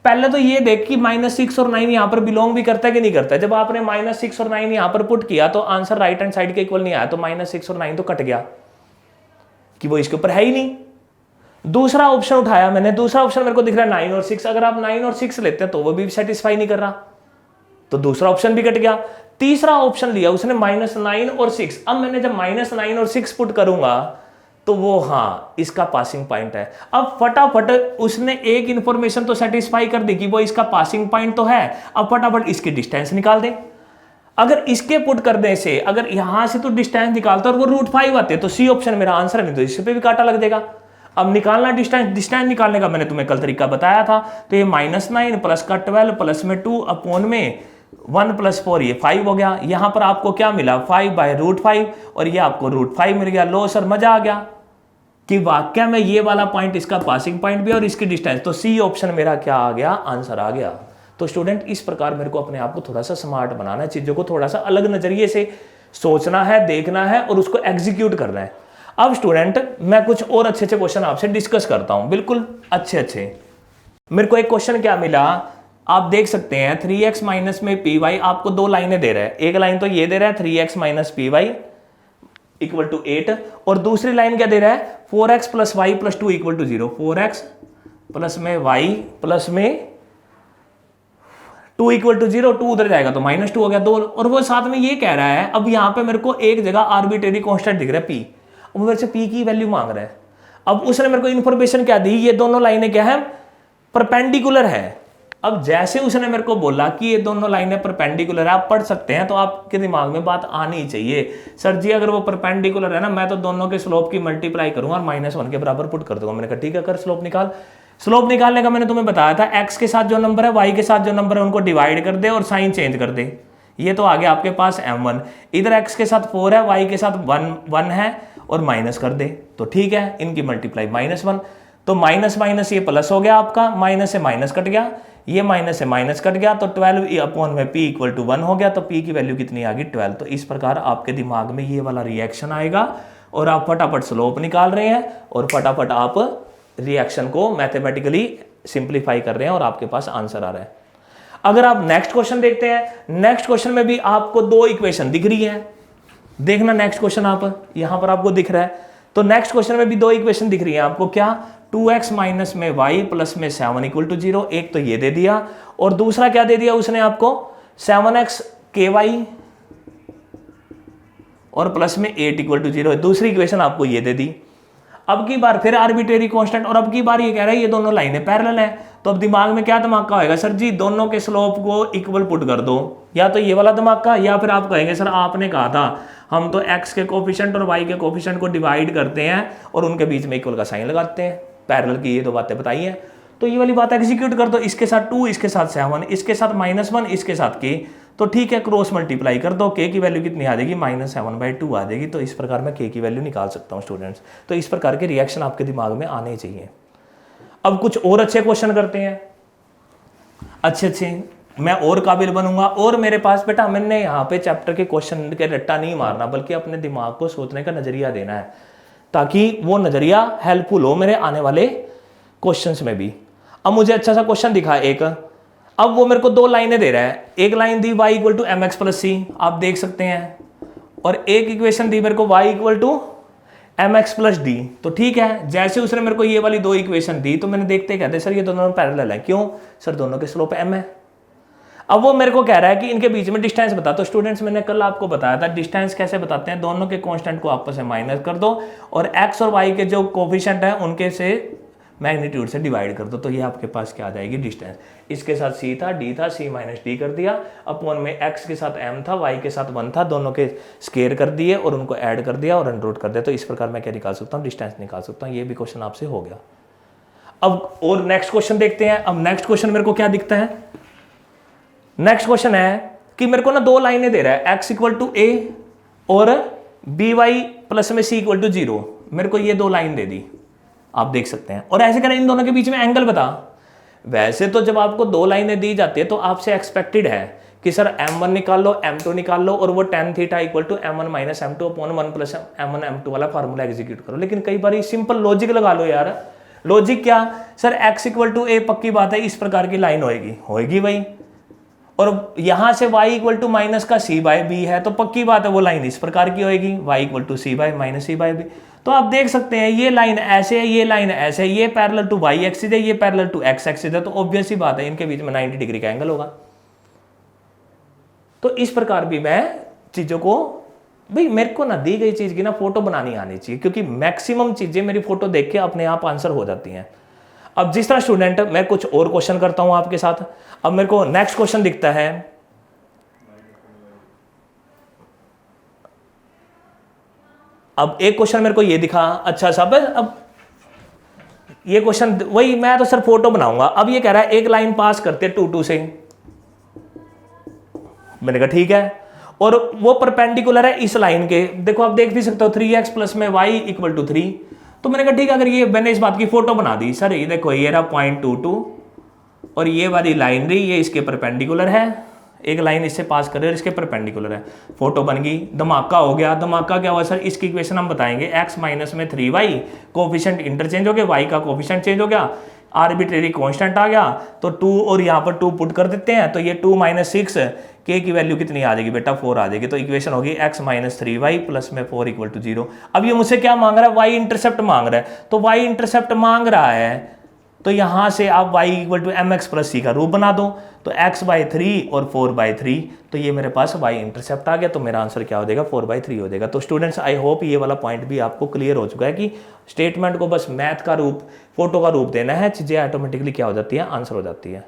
पहले तो ये देख कि -6 और 9 यहां पर बिलोंग भी करता है कि नहीं करता है। जब आपने -6 और 9 यहां पर पुट किया तो आंसर राइट हैंड साइड के इक्वल नहीं आया, तो -6 और 9 तो कट गया कि वो इसके ऊपर है ही नहीं। दूसरा ऑप्शन उठाया मैंने, दूसरा ऑप्शन मेरे को दिख रहा है 9 और 6। अगर आप 9 और 6 लेते हैं तो वो भी सेटिस्फाई नहीं कर रहा, तो दूसरा ऑप्शन भी कट गया। तीसरा ऑप्शन लिया उसने -9 और 6। अब मैंने जब -9 और 6 पुट करूंगा तो वो हाँ इसका पासिंग पॉइंट है। अब फटाफट उसने एक इंफॉर्मेशन तो सेटिस्फाई कर दी कि वो इसका पासिंग पॉइंट तो है। अब फटाफट इसकी डिस्टेंस निकाल दे। अगर इसके पुट करने से अगर यहां से तो डिस्टेंस निकालता और वो √5 आते तो सी ऑप्शन मेरा आंसर, नहीं तो इस पे भी कांटा लग जाएगा। अब निकालना डिस्टेंस निकालने का मैंने तुम्हें कल तरीका बताया था। तो ये -9 प्लस का 12 प्लस में 2 अपॉन में 1 + 4, ये 5 हो गया। यहां पर आपको क्या मिला? 5/√5, और ये आपको √5 मिल गया। लो सर मजा आ गया कि वाकया में ये वाला पॉइंट इसका पासिंग पॉइंट भी और इसकी डिस्टेंस। तो सी ऑप्शन मेरा क्या आ गया? आंसर आ गया। तो स्टूडेंट इस प्रकार मेरे को अपने आप को थोड़ा सा स्मार्ट बनाना है, चीज़ों को थोड़ा सा अलग नज़रिए से सोचना है, देखना है और उसको एग्जीक्यूट करना है। अब स्टूडेंट मैं कुछ और अच्छे अच्छे क्वेश्चन आपसे डिस्कस करता हूँ, बिल्कुल अच्छे अच्छे। मेरे को एक क्वेश्चन क्या मिला, आप देख सकते हैं 3x माइनस में पी वाई, आपको दो लाइनें दे रहा है। एक लाइन तो ये दे रहा है 3x minus P Y equal to 8, और दूसरी लाइन क्या दे रहा है 4x plus Y plus 2 equal to 0। 4x plus में y प्लस में 2 इक्वल टू 0, 2 उधर जाएगा तो -2 हो गया 2। और वो साथ में ये कह रहा है, अब यहाँ पे मेरे को एक जगह आर्बिट्रेरी कांस्टेंट दिख रहा है p, अब मेरे से p की वैल्यू मांग रहा है। अब उसने मेरे को इन्फॉर्मेशन क्या दी, ये दोनों लाइनें क्या है, परपेंडिकुलर है। अब जैसे उसने मेरे को बोला कि ये दोनों लाइनें परपेंडिकुलर है, आप पढ़ सकते हैं तो आपके दिमाग में बात आनी चाहिए, सर जी अगर वो परपेंडिकुलर है ना, मैं तो दोनों के स्लोप की मल्टीप्लाई करूंगा और -1 के बराबर पुट कर दूंगा। मैंने कहा ठीक है कर स्लोप निकाल। स्लोप निकालने का मैंने तुम्हें बताया था, एक्स के साथ जो नंबर है वाई के साथ जो नंबर है उनको डिवाइड कर दे और साइन चेंज कर दे। ये तो आ गया आपके पास m1, इधर x के साथ 4 है, y के साथ 1 है और माइनस कर दे तो ठीक है, इनकी मल्टीप्लाई -1, तो माइनस माइनस ये प्लस हो गया आपका, माइनस से माइनस कट गया, ये माइनस से माइनस कट गया, तो 12 अपॉन में p इक्वल टू 1 हो गया, तो p की वैल्यू कितनी आ गई 12। तो इस प्रकार आपके दिमाग में ये वाला रिएक्शन आएगा और आप फटाफट स्लोप निकाल रहे हैं और फटाफट आप रिएक्शन को मैथमेटिकली सिंप्लीफाई कर रहे हैं और आपके पास आंसर आ रहा है। अगर आप नेक्स्ट क्वेश्चन देखते हैं, नेक्स्ट क्वेश्चन में भी आपको दो इक्वेशन दिख रही है, देखना नेक्स्ट क्वेश्चन आप यहां पर आपको दिख रहा है, तो नेक्स्ट क्वेश्चन में भी दो इक्वेशन दिख रही है आपको, क्या 2x माइनस में y प्लस में 7 इक्वल टू 0, एक तो ये दे दिया और दूसरा क्या दे दिया उसने आपको 7x ky और प्लस में 8 इक्वल टू 0, दूसरी इक्वेशन आपको ये दे दी। अब की बार फिर आर्बिट्रेरी कांस्टेंट और अब की बार ये कह रहा है ये दोनों लाइनें पैरेलल हैं, तो अब दिमाग में क्या धमाका होएगा, सर जी दोनों के स्लोप को इक्वल पुट कर दो, या तो ये वाला धमाका या फिर आप कहेंगे सर आपने कहा था हम तो x के कोफिशिएंट और y के कोफिशिएंट को डिवाइड करते हैं और उनके बीच में इक्वल का साइन लगाते हैं, पैरेलल की ये दो बातें बताई हैं, तो ये वाली बात एग्जीक्यूट कर दो, इसके साथ 2 इसके साथ 7 इसके साथ -1 इसके साथ k, तो ठीक है क्रॉस मल्टीप्लाई कर दो, k की वैल्यू कितनी आ जाएगी -7/2 आ जाएगी, तो इस प्रकार मैं k की वैल्यू निकाल सकता हूँ स्टूडेंट्स। तो इस प्रकार के रिएक्शन आपके दिमाग में आने चाहिए। अब कुछ और अच्छे क्वेश्चन करते हैं, अच्छे मैं और काबिल बनूंगा, और मेरे पास बेटा मैंने यहाँ पे चैप्टर के क्वेश्चन के रट्टा नहीं मारना, बल्कि अपने दिमाग को सोचने का नजरिया देना है, ताकि वो नजरिया हेल्पफुल हो मेरे आने वाले क्वेश्चंस में भी। अब मुझे अच्छा सा क्वेश्चन दिखा एक, अब वो मेरे को दो लाइनें दे रहा है, एक लाइन दी y equal to mx plus c, आप देख सकते हैं, और एक इक्वेशन दी मेरे को y equal to mx plus D, तो ठीक है जैसे उसने मेरे को ये वाली दो इक्वेशन दी तो मैंने देखते कहते सर ये दोनों पैरेलल है, क्यों सर दोनों के स्लोप m है। अब वो मेरे को कह रहा है कि इनके बीच में डिस्टेंस बता, तो स्टूडेंट्स मैंने कल आपको बताया था डिस्टेंस कैसे बताते हैं, दोनों के कांस्टेंट को आपस में माइनस कर दो और x और y के जो कोफिशिएंट है उनके से मैग्नीट्यूड से डिवाइड कर दो, तो ये आपके पास क्या आ जाएगी डिस्टेंस, इसके साथ c था d था, c माइनस डी कर दिया, अपॉन में x के साथ m था, y के साथ 1 था, दोनों के स्केयर कर दिए और उनको ऐड कर दिया और अंडर रूट कर दिया, तो इस प्रकार मैं क्या निकाल सकता हूँ डिस्टेंस निकाल सकता हूँ। ये भी क्वेश्चन आपसे हो गया। अब और नेक्स्ट क्वेश्चन देखते हैं। अब नेक्स्ट क्वेश्चन मेरे को क्या दिखता है, नेक्स्ट क्वेश्चन है कि मेरे को ना दो लाइनें दे रहा है x इक्वल टू a और by प्लस में c इक्वल टू 0, मेरे को ये दो लाइन दे दी, आप देख सकते हैं, और ऐसे करें इन दोनों के बीच में एंगल बता। वैसे तो जब आपको दो लाइनें दी जाती है तो आपसे एक्सपेक्टेड है कि सर m1 निकाल लो m2 निकाल लो और वो tan theta equal to m1 minus m2 upon 1 plus m1 m2 वाला फार्मूला एग्जीक्यूट करो, लेकिन कई बार सिंपल लॉजिक लगा लो यार। लॉजिक क्या sir, x equal to a पक्की बात है इस प्रकार की लाइन होएगी भाई, और यहां से y इक्वल टू माइनस का c बाय b है, तो पक्की बात है वो लाइन इस प्रकार की होएगी, y equal to c by minus c by b। तो आप देख सकते हैं ये लाइन ऐसे है, ये लाइन ऐसे है, ये पैरेलल टू y एक्सिस है, ये पैरेलल टू x एक्सिस है, तो ऑब्वियस ही बात है इनके बीच में 90 डिग्री का एंगल होगा। तो इस प्रकार भी मैं चीजों को, भाई मेरे को ना दी गई चीज की ना फोटो बनानी आनी चाहिए, क्योंकि मैक्सिमम चीजें मेरी फोटो देख के अपने आप आंसर हो जाती हैं। अब जिस तरह स्टूडेंट मैं कुछ और क्वेश्चन करता हूं आपके साथ, अब मेरे को नेक्स्ट क्वेश्चन दिखता है, अब एक क्वेश्चन मेरे को ये दिखा, अच्छा सा अब ये क्वेश्चन वही मैं तो सर फोटो बनाऊंगा। अब ये कह रहा है एक लाइन पास करते हैं 2 2 से, मैंने कहा ठीक है, और वो परपेंडिकुलर है इस लाइन के, देखो आप देख भी सकते हो 3x प्लस में y इक्वल टू 3, तो मैंने कहा ठीक है, अगर ये मैंने इस बात की फोटो बना दी, सर ये देखो ये रहा 0.22 और ये वाली लाइन रही, ये इसके परपेंडिकुलर है, एक लाइन इससे पास कर रहे और इसके परपेंडिकुलर है, फोटो बन गई। धमाका हो गया। धमाका क्या हुआ सर, इसकी इक्वेशन हम बताएंगे, x माइनस में 3y, कोफिशिएंट इंटरचेंज हो गया, y का कोफिशिएंट चेंज हो गया, आर्बिट्रेरी कांस्टेंट आ गया, तो 2 और यहाँ पर 2 पुट कर देते हैं, तो ये 2 माइनस 6, k की वैल्यू कितनी आ जाएगी बेटा, 4 आ जाएगी। तो इक्वेशन होगी x माइनस 3y प्लस में 4 इक्वल टू 0। अब ये मुझसे क्या मांग रहा है, y इंटरसेप्ट मांग रहा है, तो y इंटरसेप्ट मांग रहा है तो यहां से आप y equal to M X plus C का रूप बना दो, तो x बाई 3 और 4 बाई 3, तो ये मेरे पास y इंटरसेप्ट आ गया, तो मेरा आंसर क्या हो जाएगा, 4 बाई 3 हो जाएगा। तो स्टूडेंट्स आई होप ये वाला पॉइंट भी आपको क्लियर हो चुका है कि स्टेटमेंट को बस मैथ का रूप, फोटो का रूप देना है, चीजें ऑटोमेटिकली क्या हो जाती है, आंसर हो जाती है।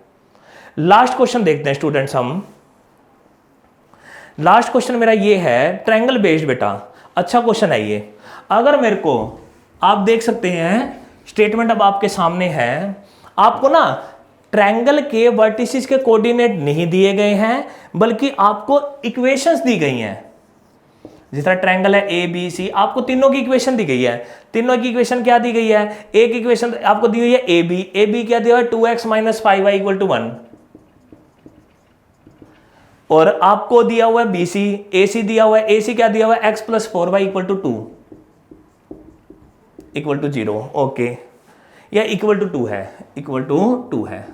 लास्ट क्वेश्चन देखते हैं स्टूडेंट्स हम। लास्ट क्वेश्चन मेरा ये है ट्रायंगल बेस्ड बेटा, अच्छा क्वेश्चन है ये। अगर मेरे को आप देख सकते हैं स्टेटमेंट अब आपके सामने है, आपको ना ट्रायंगल के वर्टिसेस के कोऑर्डिनेट नहीं दिए गए हैं, बल्कि आपको इक्वेशंस दी गई हैं। जिस तरह ट्रायंगल है ए बी सी, आपको तीनों की इक्वेशन दी गई है। तीनों की इक्वेशन क्या दी गई है, एक इक्वेशन आपको दी हुई है ए बी क्या दिया हुआ है, 2x minus 5y equal to 1, और आपको दिया हुआ है BC, AC दिया हुआ है, AC क्या दिया हुआ है, x plus 4y equal to 2 equal to 0, okay, या इक्वल टू 2 है, इक्वल टू 2 है।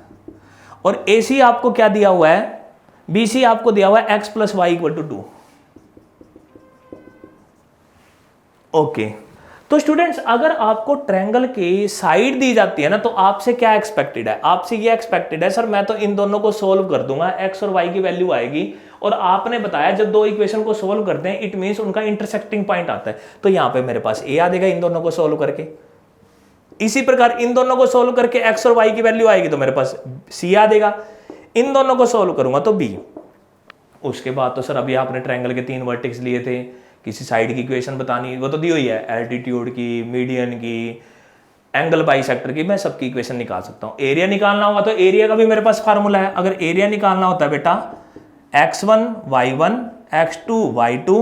और AC आपको क्या दिया हुआ है, BC आपको दिया हुआ है x plus Y equal to 2, okay. तो स्टूडेंट्स अगर आपको ट्रायंगल की साइड दी जाती है ना, तो आपसे क्या एक्सपेक्टेड है, आपसे ये एक्सपेक्टेड है सर मैं तो इन दोनों को सोल्व कर दूंगा, x और y की वैल्यू आएगी, और आपने बताया जब दो इक्वेशन को सोल्व करते हैं इट मींस उनका इंटरसेक्टिंग पॉइंट आता है, तो यहां पे मेरे पास a आ जाएगा इन दोनों को सोल्व करके। इसी प्रकार इन दोनों को सोल्व करके x और y की वैल्यू आएगी तो मेरे पास c आ देगा, इन दोनों को सोल्व करूंगा तो b। उसके बाद तो सर अभी आपने ट्रायंगल के 3 वर्टेक्स लिए थे, किसी साइड की इक्वेशन बतानी वो तो दी हुई है, एल्टीट्यूड की, मीडियन की, एंगल बाइसेक्टर की, मैं सबकी इक्वेशन निकाल सकता हूं। एरिया निकालना होगा तो एरिया का भी मेरे पास फार्मूला है। अगर एरिया निकालना होता है बेटा x1 y1 x2 y2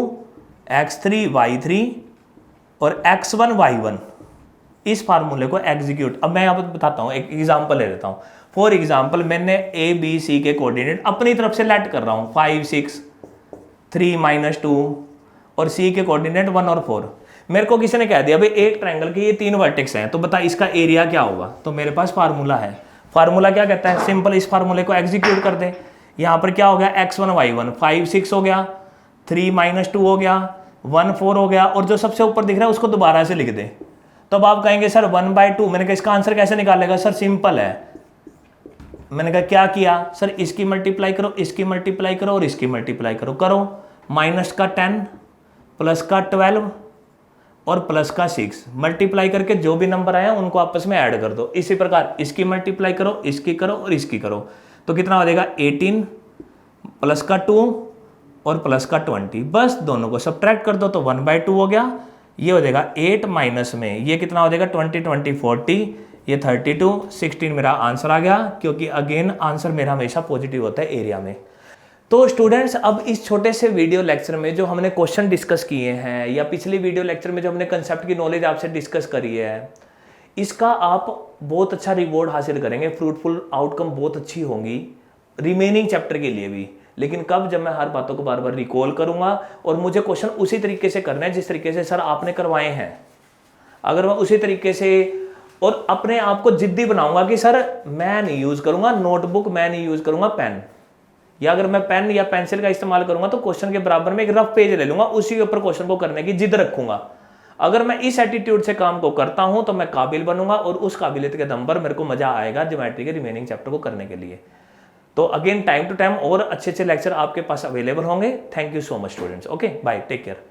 x3 y3 और x1 y1, इस फार्मूले को एग्जीक्यूट, अब मैं आपको बताता हूं, एक एग्जांपल ले लेता हूं। फॉर एग्जांपल मैंने ए बी सी के कोऑर्डिनेट अपनी तरफ से लेट कर रहा हूं 5 6 3 माइनस 2 और सी के कोऑर्डिनेट 1 और 4। मेरे को किसी ने कह दिया भाई एक ट्रायंगल के ये 3 वर्टेक्स हैं, तो बता इसका एरिया क्या होगा, तो मेरे पास फार्मूला है। फार्मूला क्या कहता है, सिंपल इस फार्मूले को एग्जीक्यूट कर दे। यहां पर क्या हो गया, x1 y1 5 6 हो गया, 3 माइनस 2 हो गया, 1 4 हो गया, और जो सबसे ऊपर दिख रहा है उसको दोबारा से लिख दे। तो अब आप कहेंगे सर 1/2, मैंने कहा इसका आंसर कैसे निकालेगा, सर सिंपल है। मैंने कहा क्या किया, सर इसकी मल्टीप्लाई करो, इसकी मल्टीप्लाई करो और इसकी मल्टीप्लाई करो, माइनस का 10 प्लस का 12 और प्लस का 6, मल्टीप्लाई करके जो भी नंबर आया उनको आपस में ऐड कर दो। इसी प्रकार इसकी मल्टीप्लाई करो, इसकी करो और इसकी करो, तो कितना हो जाएगा 18 प्लस का 2 और प्लस का 20, बस दोनों को सब्ट्रैक्ट कर दो तो 1/2 हो गया। ये हो जाएगा 8 माइनस में ये कितना हो जाएगा 20 20 40, ये 32 16 मेरा आंसर आ गया, क्योंकि अगेन आंसर मेरा हमेशा पॉजिटिव होता है एरिया में। तो स्टूडेंट्स अब इस छोटे से वीडियो लेक्चर में जो हमने क्वेश्चन डिस्कस किए हैं, या पिछली वीडियो लेक्चर में जो हमने कंसेप्ट की नॉलेज आपसे डिस्कस करी है, इसका आप बहुत अच्छा रिवॉर्ड हासिल करेंगे, फ्रूटफुल आउटकम बहुत अच्छी होंगी रिमेनिंग चैप्टर के लिए भी। लेकिन कब, जब मैं हर बातों को बार बार रिकॉल करूंगा और मुझे क्वेश्चन उसी तरीके से करना है जिस तरीके से सर आपने करवाए हैं। अगर मैं उसी तरीके से और अपने आप को जिद्दी बनाऊंगा कि सर मैं नहीं यूज करूंगा नोटबुक, मैं नहीं यूज करूंगा पेन, या अगर मैं पेन या पेंसिल का इस्तेमाल करूंगा तो क्वेश्चन के बराबर में एक रफ पेज ले लूंगा, उसी के ऊपर क्वेश्चन को करने की जिद रखूंगा। अगर मैं इस एटीट्यूड से काम को करता हूं तो मैं काबिल बनूंगा, और उस काबिलियत के दम पर मेरे को मजा आएगा ज्योमेट्री के रिमेनिंग चैप्टर को करने के लिए। तो अगेन टाइम टू टाइम और अच्छे अच्छे लेक्चर आपके पास अवेलेबल होंगे। Thank you so much students, okay bye, take care.